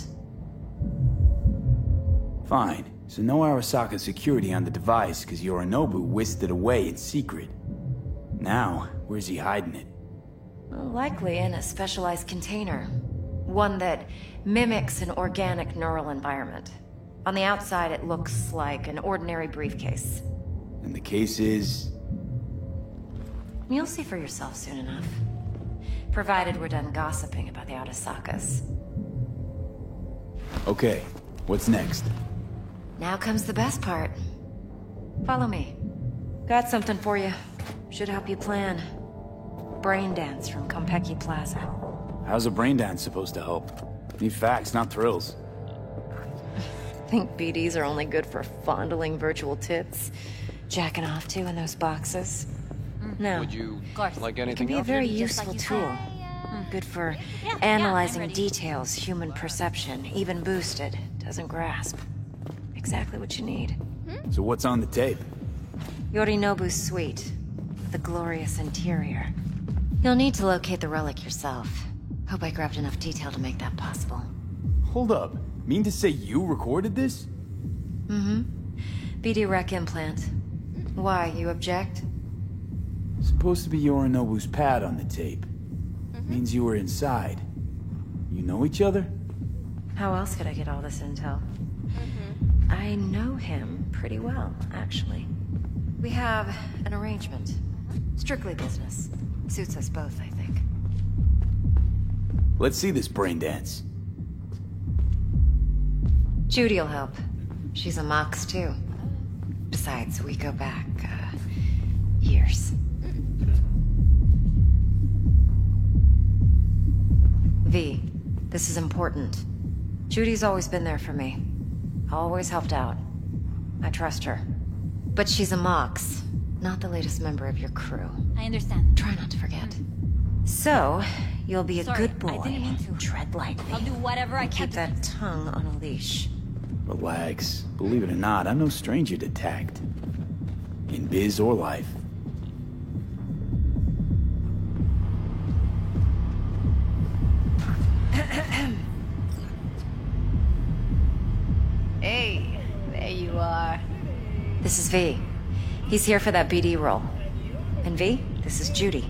Fine. So no Arasaka security on the device because Yorinobu whisked it away in secret. Now, where's he hiding it? Well, likely in a specialized container. One that mimics an organic neural environment. On the outside, it looks like an ordinary briefcase. And the case is... You'll see for yourself soon enough. Provided we're done gossiping about the Arasakas. Okay, what's next? Now comes the best part. Follow me. Got something for you. Should help you plan. Brain dance from Konpeki Plaza. How's a brain dance supposed to help? Need facts, not thrills. Think BDs are only good for fondling virtual tits? Jacking off to in those boxes? No. Would you like anything else? It can be a very useful tool. Good for analyzing details human perception, even boosted, doesn't grasp. Exactly what you need. So what's on the tape? Yorinobu's suite, the glorious interior. You'll need to locate the relic yourself. Hope I grabbed enough detail to make that possible. Hold up. Mean to say you recorded this? Mm-hmm. BD Rec implant. Why, you object? Supposed to be Yorinobu's pad on the tape. Means you were inside. You know each other? How else could I get all this intel? I know him pretty well, actually. We have an arrangement. Strictly business. Suits us both, I think. Let's see this brain dance. Judy'll help. She's a Mox, too. Besides, we go back, years. V, this is important. Judy's always been there for me. Always helped out. I trust her. But she's a Mox, not the latest member of your crew. I understand. Try not to forget. So, you'll be a good boy. I didn't mean to. Tread lightly. I'll do whatever I can. Keep that tongue on a leash. Relax. Believe it or not, I'm no stranger to tact. In biz or life. Hey, there you are. This is V. He's here for that BD role. And V, this is Judy.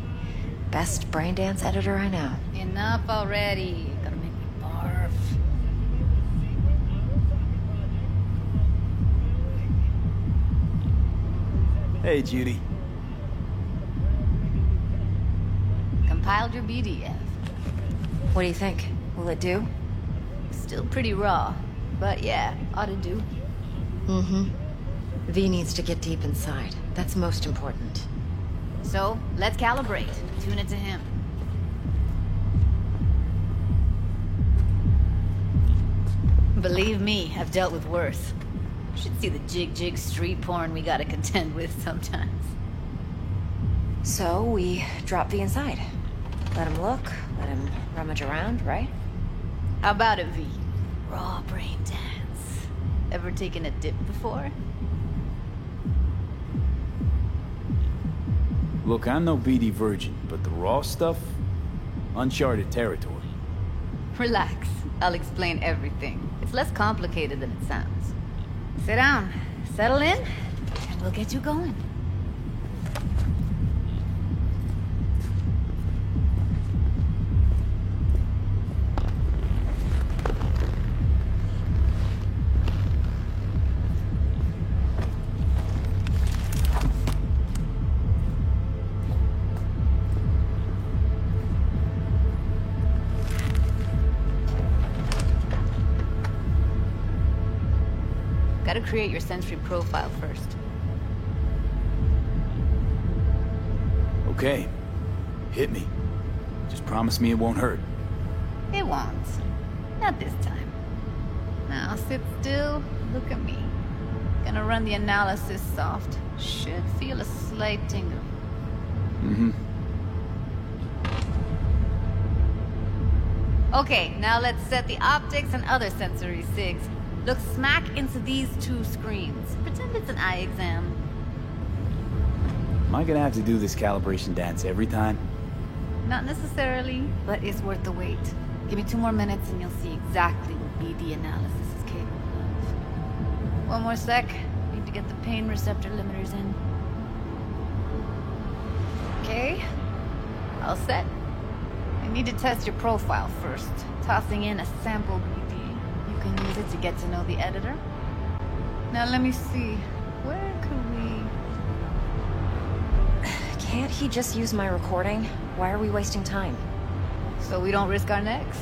Best braindance editor I know. Enough already. Gonna make me barf. Hey, Judy. Compiled your BDF. What do you think? Will it do? Still pretty raw. But yeah, ought to do. Mm-hmm. V needs to get deep inside. That's most important. So, let's calibrate. Tune it to him. Believe me, I've dealt with worse. You should see the jig street porn we gotta contend with sometimes. So, we drop V inside. Let him look, let him rummage around, right? How about it, V? Raw brain dance. Ever taken a dip before? Look, I'm no BD virgin, but the raw stuff? Uncharted territory. Relax. I'll explain everything. It's less complicated than it sounds. Sit down, settle in, and we'll get you going. Gotta create your sensory profile first. Okay. Hit me. Just promise me it won't hurt. It won't. Not this time. Now sit still, look at me. Gonna run the analysis soft. Should feel a slight tingle. Mm-hmm. Okay, now let's set the optics and other sensory sigs. Look smack into these two screens. Pretend it's an eye exam. Am I gonna have to do this calibration dance every time? Not necessarily, but it's worth the wait. Give me 2 more minutes and you'll see exactly what BD analysis is capable of. 1 more sec. Need to get the pain receptor limiters in. Okay. All set. I need to test your profile first. Tossing in a sample BD. You can use it to get to know the editor. Now let me see. Where could we... Can't he just use my recording? Why are we wasting time? So we don't risk our necks?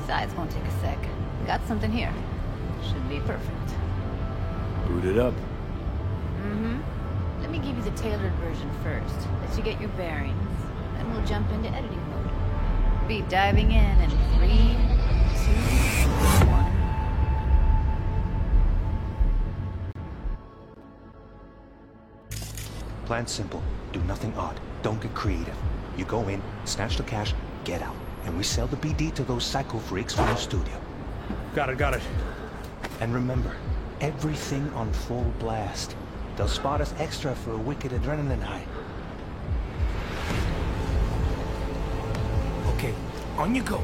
Besides, won't take a sec. Got something here. Should be perfect. Boot it up. Mm-hmm. Let me give you the tailored version first. Let you get your bearings. Then we'll jump into editing mode. Be diving in 3, 2, 1. Plan's simple. Do nothing odd. Don't get creative. You go in, snatch the cash, get out. And we sell the BD to those psycho freaks from the studio. Got it. And remember, everything on full blast. They'll spot us extra for a wicked adrenaline high. Okay, on you go.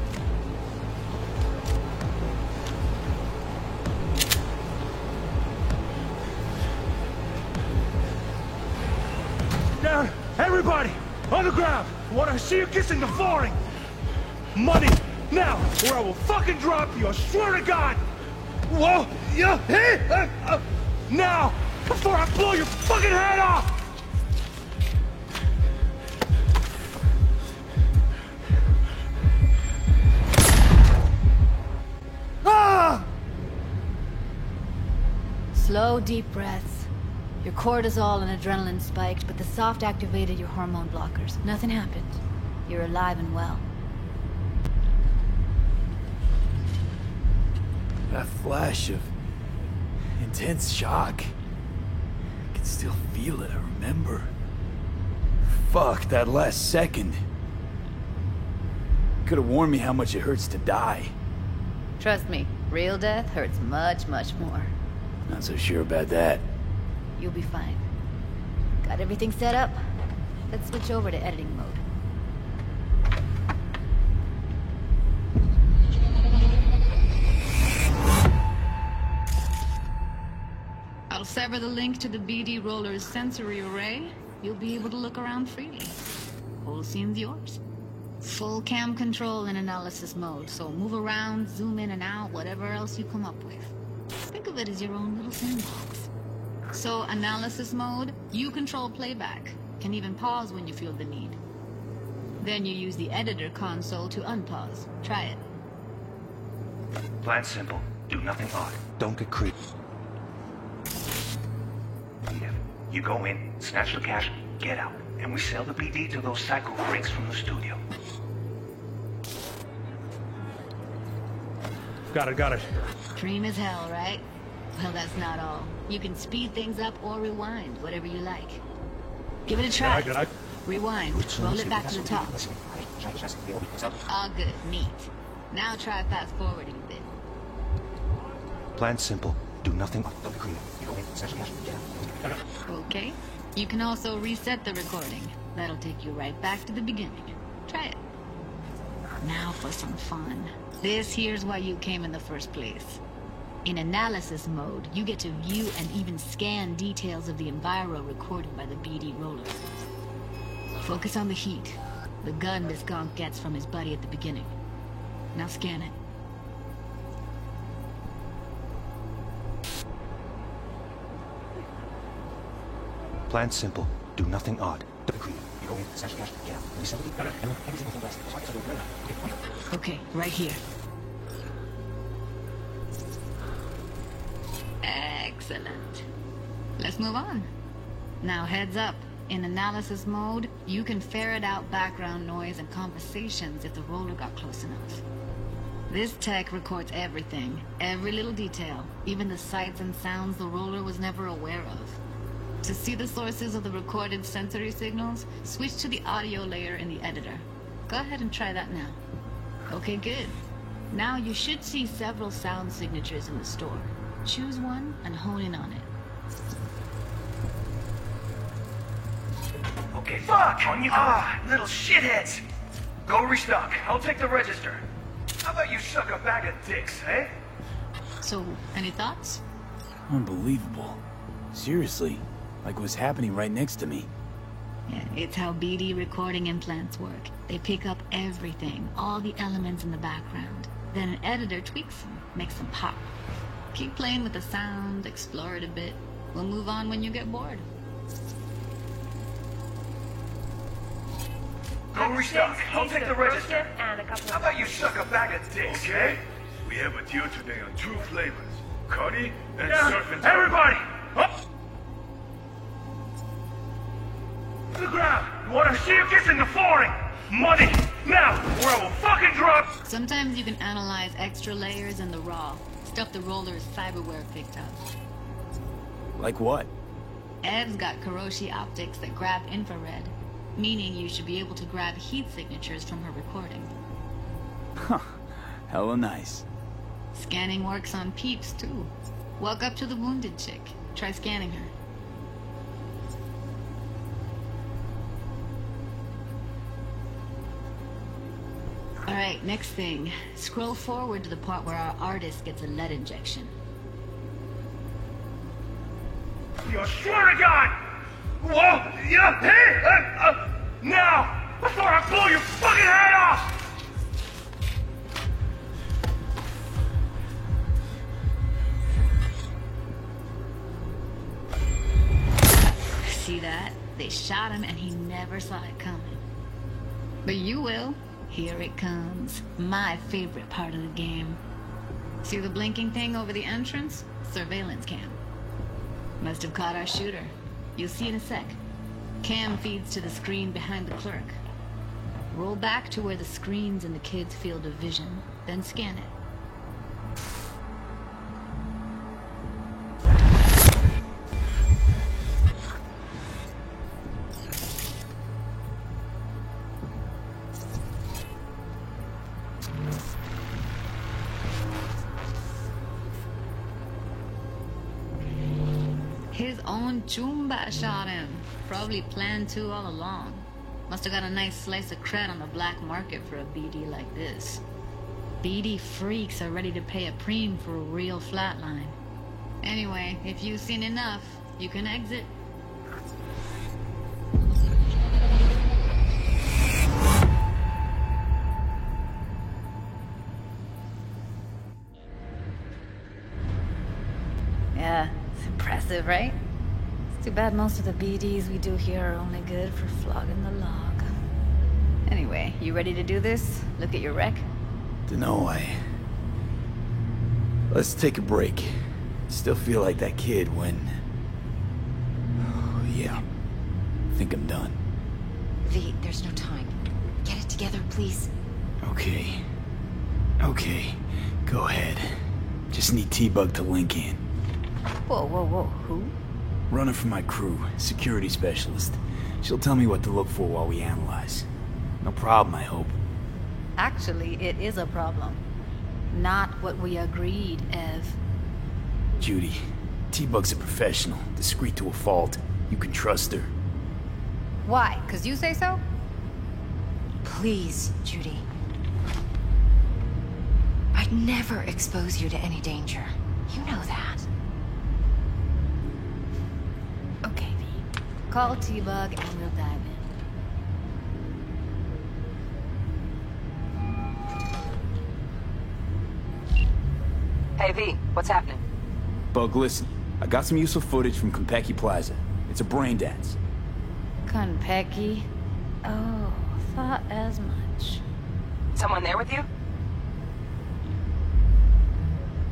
Down! Everybody! On the ground! I want to see you kissing the flooring! Money! Now! Or I will fucking drop you! I swear to God! Whoa! Yeah! Hey! Now! Before I blow your fucking head off! Ah! Slow, deep breaths. Your cortisol and adrenaline spiked, but the soft activated your hormone blockers. Nothing happened. You're alive and well. That flash of intense shock. I can still feel it, I remember. Fuck, that last second. Could have warned me how much it hurts to die. Trust me, real death hurts much, much more. Not so sure about that. You'll be fine. Got everything set up? Let's switch over to editing mode. I'll sever the link to the BD Roller's sensory array. You'll be able to look around freely. Whole scene's yours. Full cam control in analysis mode, so move around, zoom in and out, whatever else you come up with. Think of it as your own little sandbox. So, analysis mode, you control playback. Can even pause when you feel the need. Then you use the editor console to unpause. Try it. Plan simple. Do nothing odd. Don't get creepy. You go in, snatch the cash, get out, and we sell the BD to those psycho freaks from the studio. Got it. Dream as hell, right? Well, that's not all. You can speed things up or rewind, whatever you like. Give it a try. Got it. Rewind. Roll it back to the top. All good. Neat. Now try fast forwarding a bit. Plan simple. Do nothing odd. Don't get creepy. You go in, snatch the cash, get out. Okay. You can also reset the recording. That'll take you right back to the beginning. Try it. Now for some fun. This here's why you came in the first place. In analysis mode, you get to view and even scan details of the enviro recorded by the BD Roller. Focus on the heat, the gun this gonk gets from his buddy at the beginning. Now scan it. Plan simple. Do nothing odd. Don't get creepy. You go in, snatch the cash, get out. We sell the BD, and everything will rest. Okay, right here. Excellent. Let's move on. Now heads up. In analysis mode, you can ferret out background noise and conversations if the roller got close enough. This tech records everything, every little detail, even the sights and sounds the roller was never aware of. To see the sources of the recorded sensory signals, switch to the audio layer in the editor. Go ahead and try that now. Okay, good. Now you should see several sound signatures in the store. Choose one and hone in on it. Okay, fuck! On you go. Little shitheads! Go restock. I'll take the register. How about you suck a bag of dicks, eh? So, any thoughts? Unbelievable. Seriously, like what's happening right next to me. Yeah, it's how BD recording implants work. They pick up everything, all the elements in the background. Then an editor tweaks them, makes them pop. Keep playing with the sound, explore it a bit. We'll move on when you get bored. Go restock. I'll take the register. How about you suck a bag of dicks, okay? We have a deal today on 2 flavors. Cuddy and Down. Surf and Everybody! Up! To the ground! You wanna see you kissing the flooring? Money! Now! Or I will fucking drop! Sometimes you can analyze extra layers in the raw. Stuff the roller's cyberware picked up. Like what? Ev's got Kiroshi optics that grab infrared, meaning you should be able to grab heat signatures from her recording. Huh. Hella nice. Scanning works on peeps, too. Walk up to the wounded chick. Try scanning her. Alright, next thing. Scroll forward to the part where our artist gets a lead injection. You swear to God! Whoa! Yeah! Hey! Now! Before I blow your fucking head off! See that? They shot him and he never saw it coming. But you will. Here it comes. My favorite part of the game. See the blinking thing over the entrance? Surveillance cam. Must have caught our shooter. You'll see in a sec. Cam feeds to the screen behind the clerk. Roll back to where the screen's in the kid's field of vision, then scan it. own Chumba shot him. Probably planned to all along. Must have got a nice slice of cred on the black market for a BD like this. BD freaks are ready to pay a preem for a real flatline. Anyway, if you've seen enough, you can exit. Yeah, it's impressive, right? It's too bad most of the BDs we do here are only good for flogging the log. Anyway, you ready to do this? Look at your wreck? Dunno, Let's take a break. Still feel like that kid when... Oh, yeah. I think I'm done. V, there's no time. Get it together, please. Okay. Okay. Go ahead. Just need T-Bug to link in. Whoa, whoa, whoa. Who? Runner from my crew. Security specialist. She'll tell me what to look for while we analyze. No problem, I hope. Actually, it is a problem. Not what we agreed, Ev. Judy, T-Bug's a professional, discreet to a fault. You can trust her. Why? 'Cause you say so? Please, Judy. I'd never expose you to any danger. You know that. Okay, V. Call T-Bug and we'll dive in. Hey, V, what's happening? Bug, listen. I got some useful footage from Konpeki Plaza. It's a brain dance. Konpeki? Oh, thought as much. Someone there with you?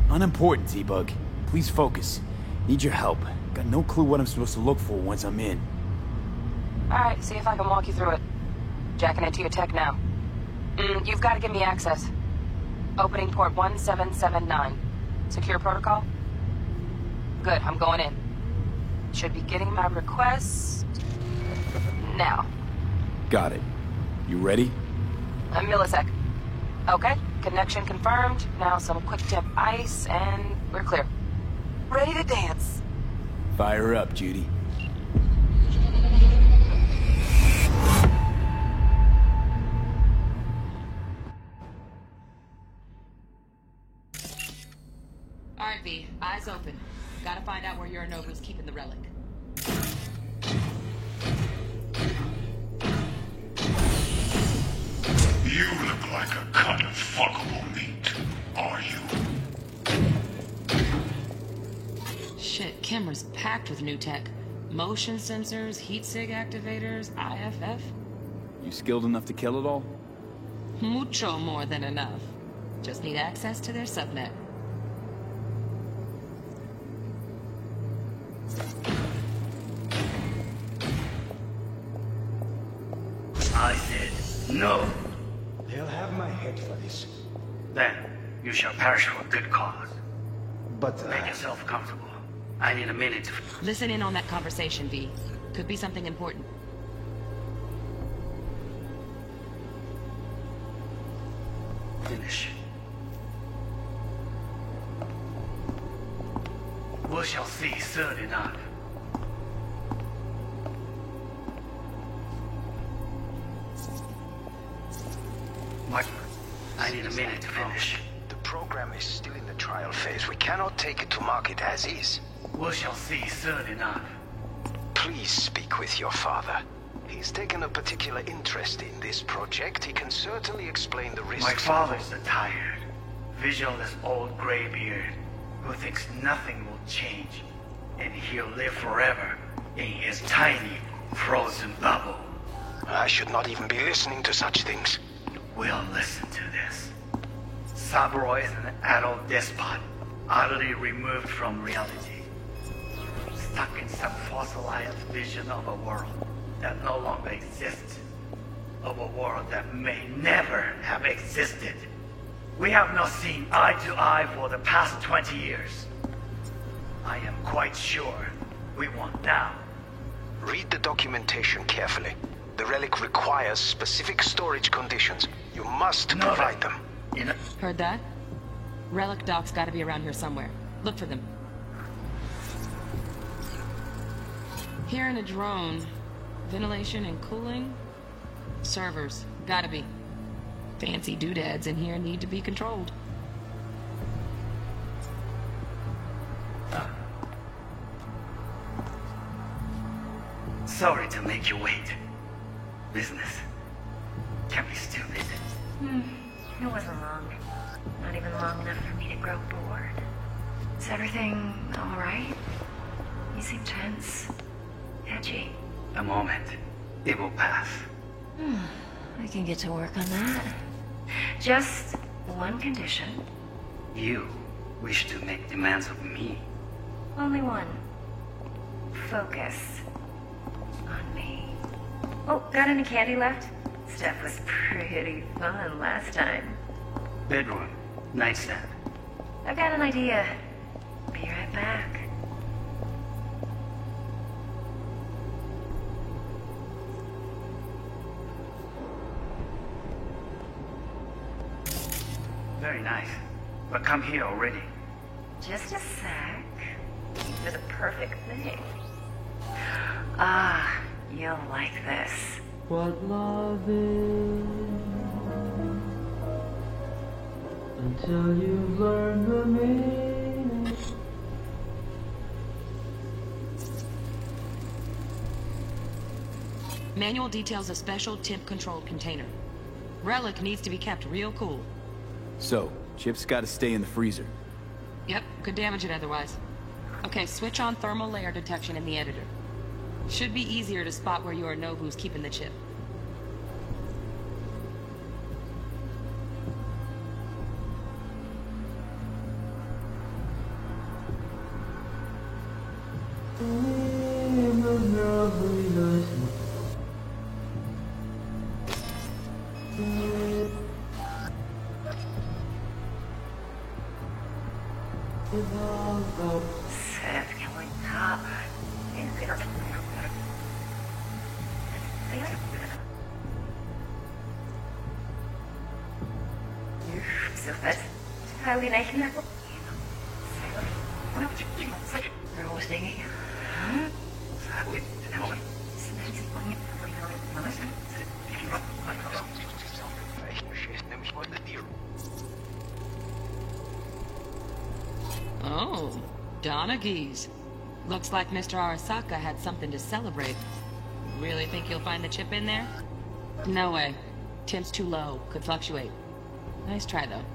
Unimportant, T-Bug. Please focus. Need your help. Got no clue what I'm supposed to look for once I'm in. Alright, see if I can walk you through it. Jacking into your tech now. You've got to give me access. Opening port 1779. Secure protocol? Good, I'm going in. Should be getting my request... now. Got it. You ready? A millisec. Okay, connection confirmed. Now some quick tip ice, and we're clear. Ready to dance. Fire up, Judy. Alright, V. Eyes open. Gotta find out where Yorinobu's keeping the relic. You look like a cut of fuckable meat, are you? Shit, camera's packed with new tech. Motion sensors, heat sig activators, IFF. You skilled enough to kill it all? Mucho more than enough. Just need access to their subnet. I said no. They'll have my head for this. Then you shall perish for a good cause. But make yourself comfortable. I need a minute to... Listen in on that conversation, V. Could be something important. Finish. We shall see soon enough. What? I need a minute to finish. The program is still in the trial phase. We cannot take it to market as is. We shall see soon enough. Please speak with your father. He's taken a particular interest in this project. He can certainly explain the risks. My father's a tired, visionless old graybeard who thinks nothing will change, and he'll live forever in his tiny, frozen bubble. I should not even be listening to such things. We'll listen to this. Saburo is an adult despot, utterly removed from reality. Stuck in some fossilized vision of a world that no longer exists. Of a world that may never have existed. We have not seen eye to eye for the past 20 years. I am quite sure we want now. Read the documentation carefully. The relic requires specific storage conditions. You must provide them. Heard that? Relic docks gotta be around here somewhere. Look for them. Here in a drone, ventilation and cooling? Servers, gotta be. Fancy doodads in here need to be controlled. Sorry to make you wait. Business can be stupid. It wasn't long. Not even long enough for me to grow bored. Is everything alright? You seem tense. Edgy. A moment. It will pass. I can get to work on that. Just one condition. You wish to make demands of me. Only one. Focus on me. Oh, got any candy left? Stuff was pretty fun last time. Bedroom. Nightstand. I've got an idea. Be right back. Very nice. But come here already. Just a sec. For the perfect thing. Ah, you'll like this. What love is until you've learned the meaning. Manual details a special temp-controlled container. Relic needs to be kept real cool. So, Chip's gotta stay in the freezer. Yep, could damage it otherwise. Okay, switch on thermal layer detection in the editor. Should be easier to spot where Yorinobu's keeping the chip. Seth, can we stop? So fast. Highly nation. Girl was digging. Oh, Donaghys. Looks like Mr. Arasaka had something to celebrate. Really think you'll find the chip in there? No way. Temp's too low. Could fluctuate. Nice try, though.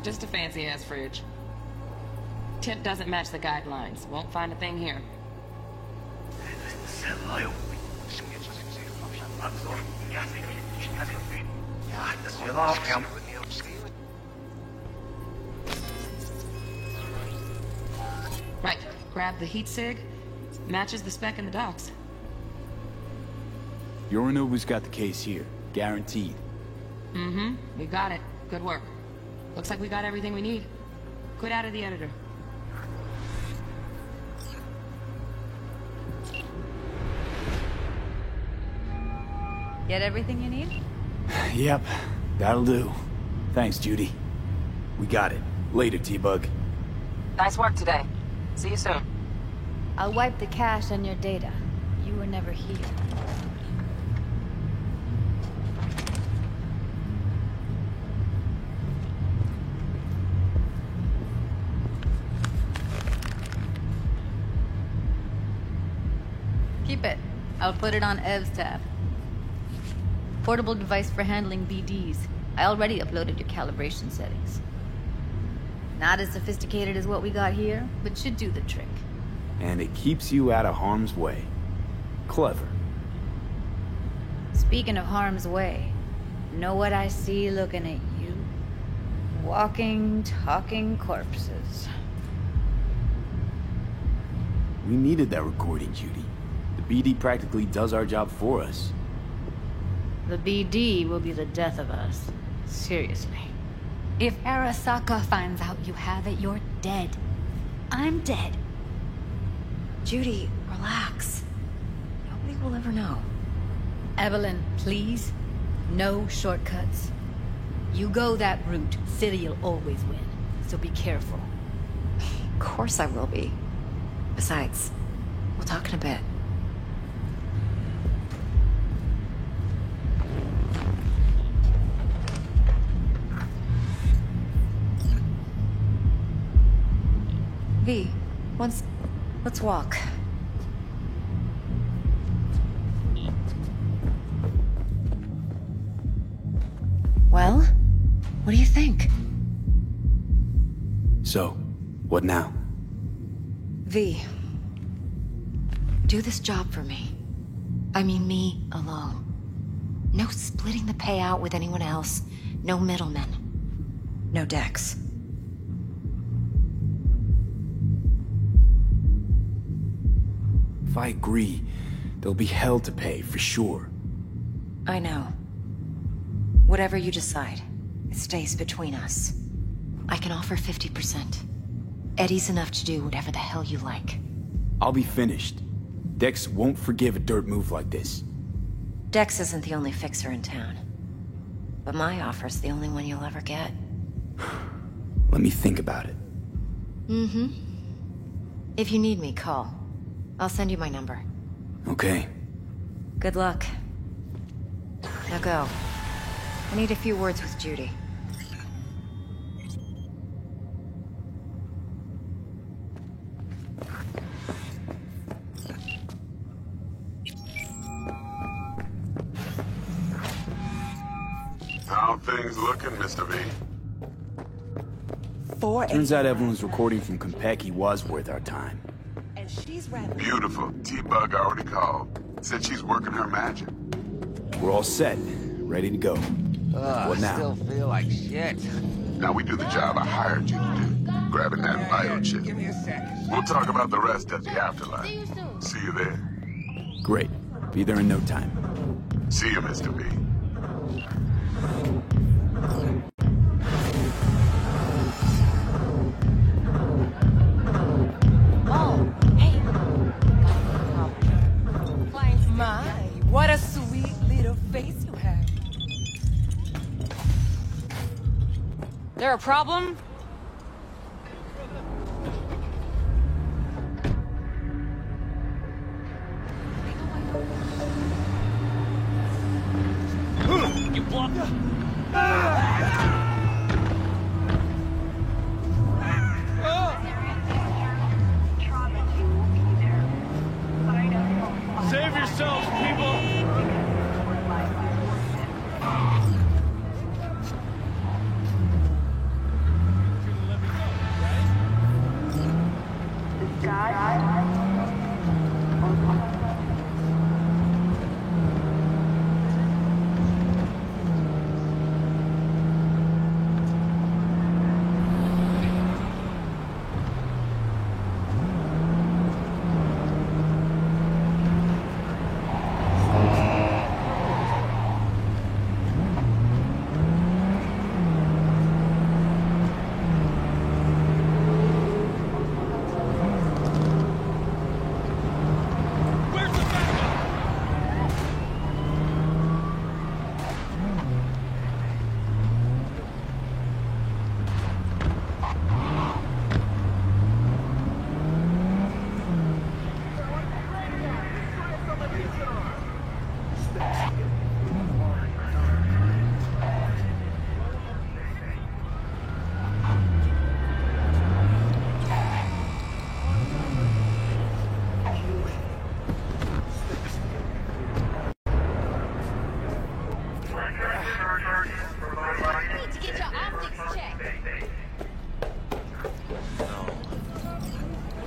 Just a fancy-ass fridge. Temp doesn't match the guidelines. Won't find a thing here. Right. Grab the heat sig. Matches the spec in the docks. Yorinobu's got the case here. Guaranteed. Mm-hmm. We got it. Good work. Looks like we got everything we need. Quit out of the editor. Get everything you need? Yep, that'll do. Thanks, Judy. We got it. Later, T-Bug. Nice work today. See you soon. I'll wipe the cache on your data. You were never here. Keep it. I'll put it on Ev's tab. Portable device for handling BDs. I already uploaded your calibration settings. Not as sophisticated as what we got here, but should do the trick. And it keeps you out of harm's way. Clever. Speaking of harm's way, know what I see looking at you? Walking, talking corpses. We needed that recording, Judy. The BD practically does our job for us. The BD will be the death of us. Seriously. If Arasaka finds out you have it, you're dead. I'm dead. Judy, relax. Nobody will ever know. Evelyn, please. No shortcuts. You go that route, City'll always win. So be careful. Of course I will be. Besides, we'll talk in a bit. V, let's walk. Well, what do you think? So, what now? V, do this job for me. I mean me alone. No splitting the payout with anyone else. No middlemen. No Dex. If I agree, there'll be hell to pay, for sure. I know. Whatever you decide, it stays between us. I can offer 50%. Eddie's enough to do whatever the hell you like. I'll be finished. Dex won't forgive a dirt move like this. Dex isn't the only fixer in town. But my offer's the only one you'll ever get. Let me think about it. Mm-hmm. If you need me, call. I'll send you my number. Okay. Good luck. Now go. I need a few words with Judy. How things looking, Mr. V? Turns out Evelyn's recording from Konpeki was worth our time. And she's ready. Beautiful. T-Bug already called. Said she's working her magic. We're all set. Ready to go. What now? Still feel like shit. Now we do the job I hired you to do. Grabbing that biochip. Give me a sec. We'll talk about the rest at the afterlife. See you there. Great. Be there in no time. See you, Mr. V. My, what a sweet little face you have. There a problem? You blocked. Save yourselves, people!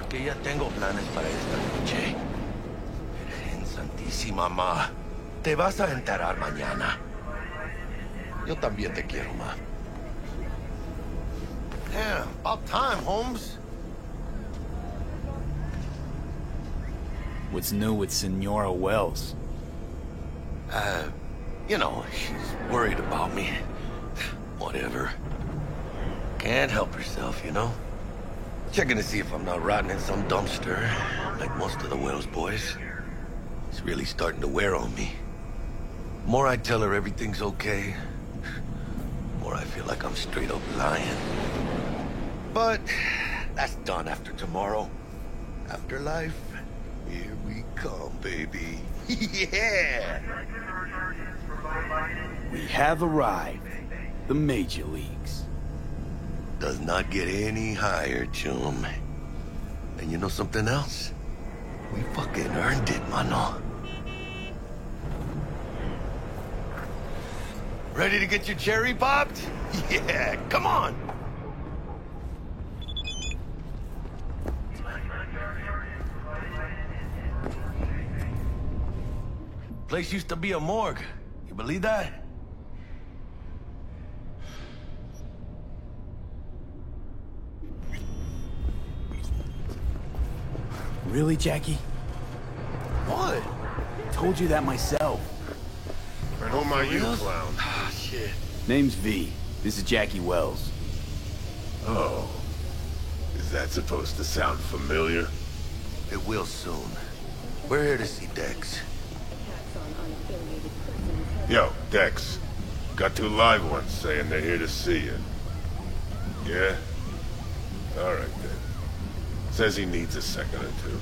Que ya tengo planes para esta noche. Virgen Santísima, ma. Te vas a enterar mañana. Yo también te quiero, ma. Yeah, about time, Holmes. What's new with Senora Wells? You know, she's worried about me. Whatever. Can't help herself, you know? Checking to see if I'm not rotting in some dumpster, like most of the Wells boys. It's really starting to wear on me. More I tell her everything's okay, more I feel like I'm straight up lying. But that's done after tomorrow. Afterlife, here we come, baby. Yeah! We have arrived. The major leagues. Does not get any higher, chum. And you know something else? We fucking earned it, mano. Ready to get your cherry popped? Yeah, come on! Place used to be a morgue. You believe that? Really, Jackie? What? Told you that myself. And who am I, you clown? Ah, shit. Name's V. This is Jackie Wells. Oh. Is that supposed to sound familiar? It will soon. We're here to see Dex. Yo, Dex. Got 2 live ones saying they're here to see you. Yeah? Alright then. Says he needs a second or 2.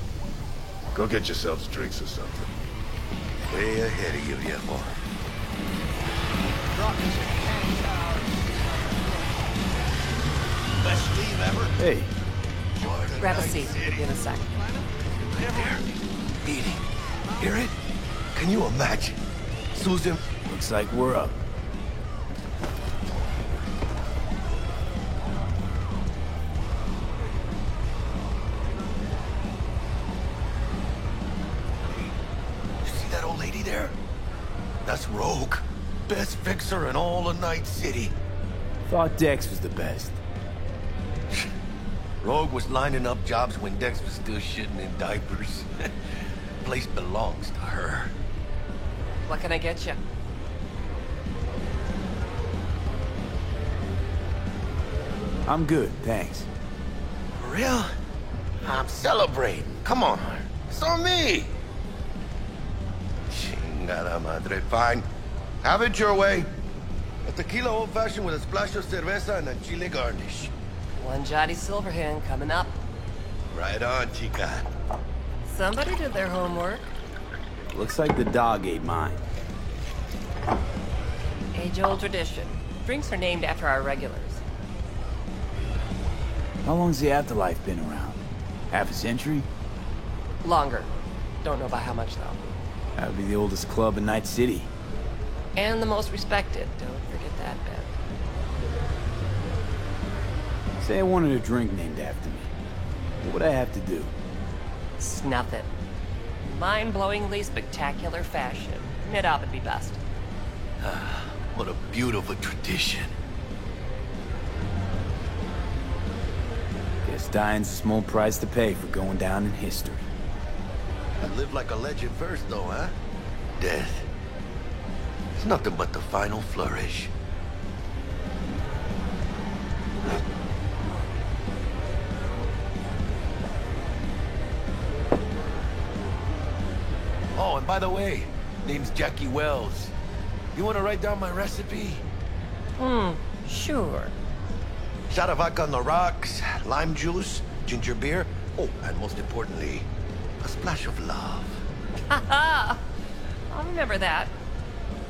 Go get yourselves drinks or something. Way ahead of you, viejo. Best leave ever. Hey. Grab a seat. In a sec. There. Beating. Hear it? Can you imagine? Susan. Looks like we're up. You see that old lady there? That's Rogue. Best fixer in all of Night City. Thought Dex was the best. Rogue was lining up jobs when Dex was still shitting in diapers. Place belongs to her. What can I get you? I'm good, thanks. For real? I'm celebrating. Come on. It's on me. Chingada madre. Fine. Have it your way. A tequila old-fashioned with a splash of cerveza and a chile garnish. One Johnny Silverhand coming up. Right on, chica. Somebody did their homework. Looks like the dog ate mine. Age-old tradition. Drinks are named after our regulars. How long's the Afterlife been around? Half a century? Longer. Don't know by how much, though. That would be the oldest club in Night City. And the most respected. Don't forget that bit. Say I wanted a drink named after me. What would I have to do? Snuff it. Mind-blowingly spectacular fashion. Mid-op would be best. What a beautiful tradition. Guess dying's a small price to pay for going down in history. I live like a legend first, though, huh? Death. It's nothing but the final flourish. Oh, and by the way, name's Jackie Wells. You want to write down my recipe? Sure. Shot of vodka on the rocks, lime juice, ginger beer, oh, and most importantly, a splash of love. Haha! I'll remember that.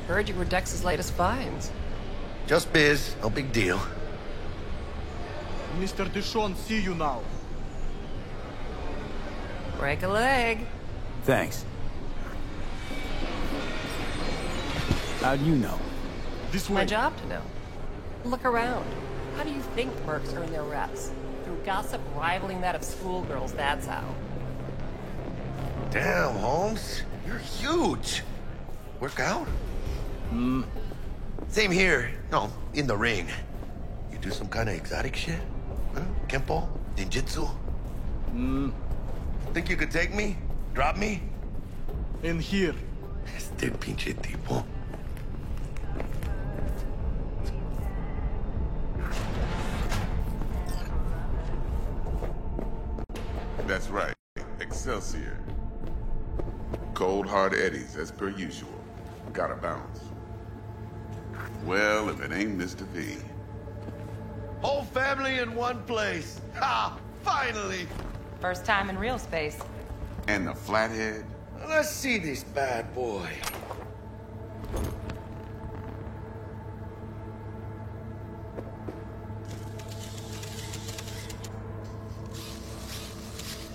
Heard you were Dex's latest finds. Just biz, no big deal. Mr. Dishon, see you now. Break a leg. Thanks. How'd you know? This way. My job to know. Look around. How do you think mercs earn their reps? Through gossip rivaling that of schoolgirls, that's how. Damn, Holmes. You're huge. Work out? Same here. No, in the ring. You do some kind of exotic shit? Huh? Kempo? Ninjutsu? Think you could take me? Drop me? In here. Este pinche tipo. That's right. Excelsior. Cold hard eddies as per usual. Gotta bounce. Well, if it ain't Mr. V. Whole family in one place. Ha! Finally! First time in real space. And the flathead? Let's see this bad boy.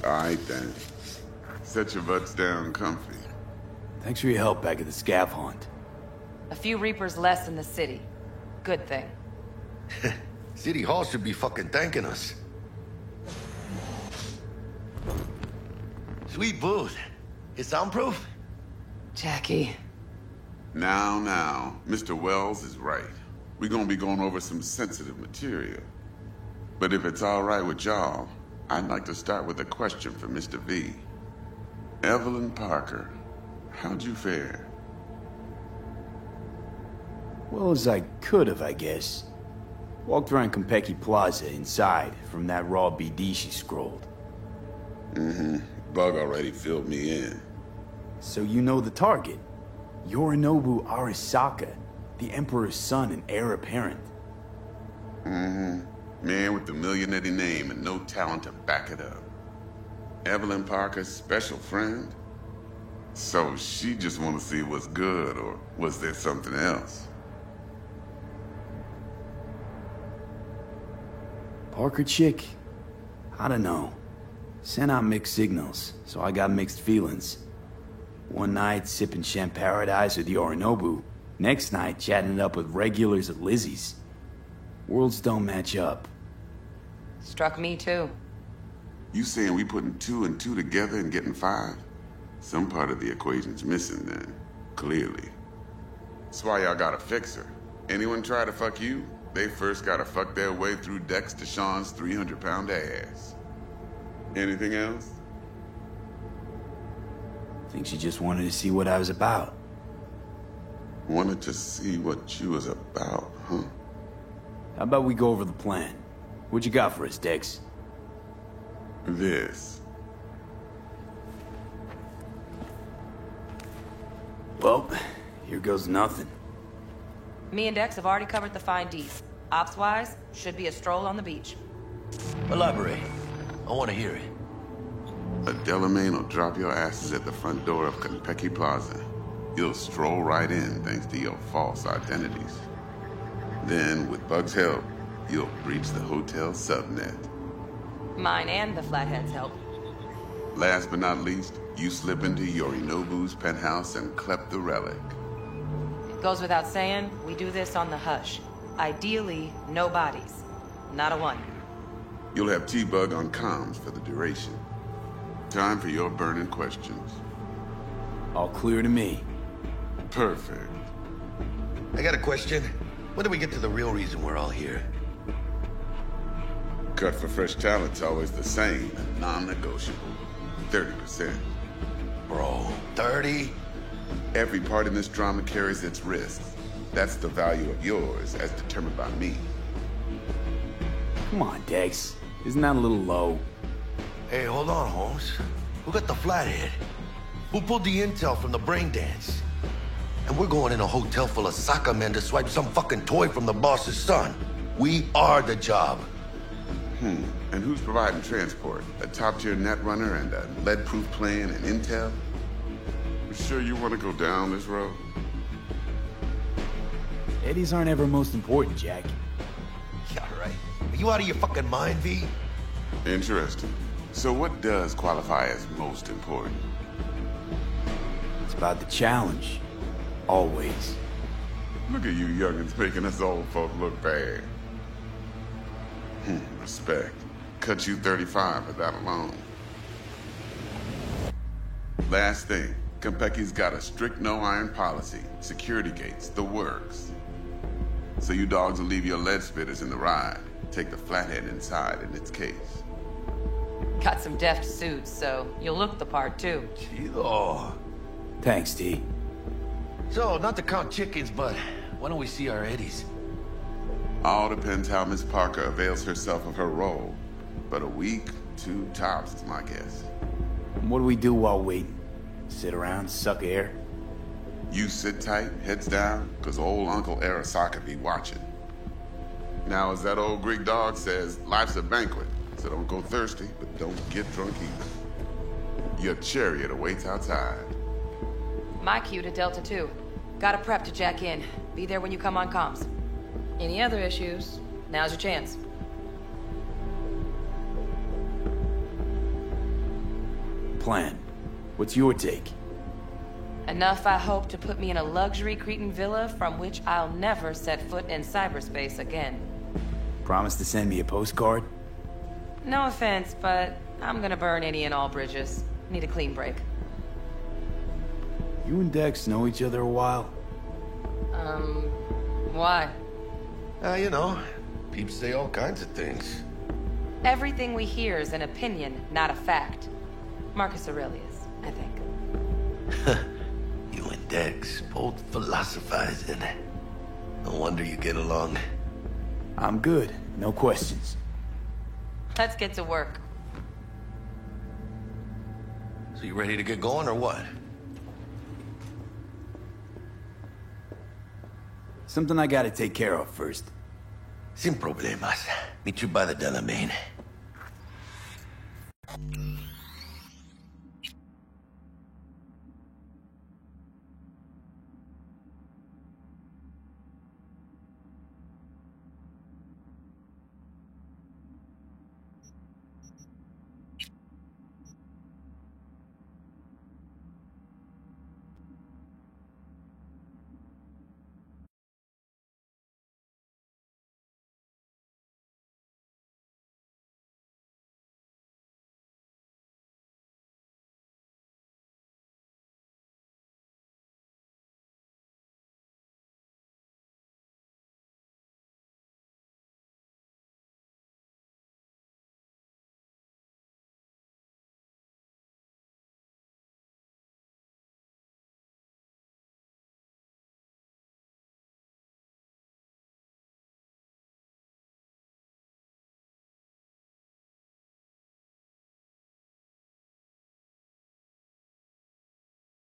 Alright then. Set your butts down comfy. Thanks for your help back at the scav hunt. A few Reapers less in the city. Good thing. City Hall should be fucking thanking us. Sweet booth. It's soundproof? Jackie. Now, Mr. Wells is right. We're gonna be going over some sensitive material. But if it's all right with y'all, I'd like to start with a question for Mr. V. Evelyn Parker, how'd you fare? Well as I could have, I guess. Walked around Konpeki Plaza inside from that raw BD she scrolled. Mm-hmm. Bug already filled me in. So you know the target. Yorinobu Arasaka, the Emperor's son and heir apparent. Mm-hmm. Man with the millionaire name and no talent to back it up. Evelyn Parker's special friend? So she just want to see what's good, or was there something else? Parker chick? I don't know. Sent out mixed signals, so I got mixed feelings. One night, sipping Champaradise with Yorinobu. Next night, chatting it up with regulars at Lizzie's. Worlds don't match up. Struck me too. You saying we putting 2 and 2 together and getting 5? Some part of the equation's missing then, clearly. That's why y'all gotta fix her. Anyone try to fuck you, they first gotta fuck their way through Dex Deshawn's 300-pound ass. Anything else? Think she just wanted to see what I was about. Wanted to see what you was about, huh? How about we go over the plan? What you got for us, Dex? This. Well, here goes nothing. Me and Dex have already covered the fine Ds. Ops-wise, should be a stroll on the beach. Elaborate. I want to hear it. A Delamain will drop your asses at the front door of Konpeki Plaza. You'll stroll right in thanks to your false identities. Then, with Bug's help, you'll breach the hotel subnet. Mine and the Flathead's help. Last but not least, you slip into Yorinobu's penthouse and clep the relic. Goes without saying, we do this on the hush. Ideally, no bodies. Not a one. You'll have T-Bug on comms for the duration. Time for your burning questions. All clear to me. Perfect. I got a question. When do we get to the real reason we're all here? Cut for fresh talent's always the same and non-negotiable. 30%. Bro, 30? Every part in this drama carries its risks. That's the value of yours, as determined by me. Come on, Dex. Isn't that a little low? Hey, hold on, Holmes. Who got the flathead? Who pulled the intel from the brain dance? And we're going in a hotel full of soccer men to swipe some fucking toy from the boss's son. We are the job. And who's providing transport? A top-tier netrunner and a lead-proof plan and intel? You sure you want to go down this road? Eddies aren't ever most important, Jack. Yeah, right. Are you out of your fucking mind, V? Interesting. So what does qualify as most important? It's about the challenge. Always. Look at you youngins making us old folk look bad. Respect. Cut you 35 for that alone. Last thing. Konpeki's got a strict no-iron policy. Security gates, the works. So you dogs will leave your lead spitters in the ride. Take the flathead inside in its case. Got some deft suits, so you'll look the part too. Chido. Thanks, T. So, not to count chickens, but why don't we see our Eddies? All depends how Miss Parker avails herself of her role. But a week, 2 tops is my guess. And what do we do while waiting? Sit around, suck air? You sit tight, heads down, because old Uncle Arasaka be watching. Now, as that old Greek dog says, life's a banquet, so don't go thirsty, but don't get drunk either. Your chariot awaits outside. My cue to Delta 2. Gotta prep to jack in. Be there when you come on comms. Any other issues, now's your chance. Plan. What's your take? Enough, I hope, to put me in a luxury Cretan villa from which I'll never set foot in cyberspace again. Promise to send me a postcard? No offense, but I'm gonna burn any and all bridges. Need a clean break. You and Dex know each other a while? Why? You know, peeps say all kinds of things. Everything we hear is an opinion, not a fact. Marcus Aurelius, I think. You and Dex, both philosophizing. No wonder you get along. I'm good. No questions. Let's get to work. So you ready to get going or what? Something I gotta take care of first. Sin problemas. Meet you by the Delamain.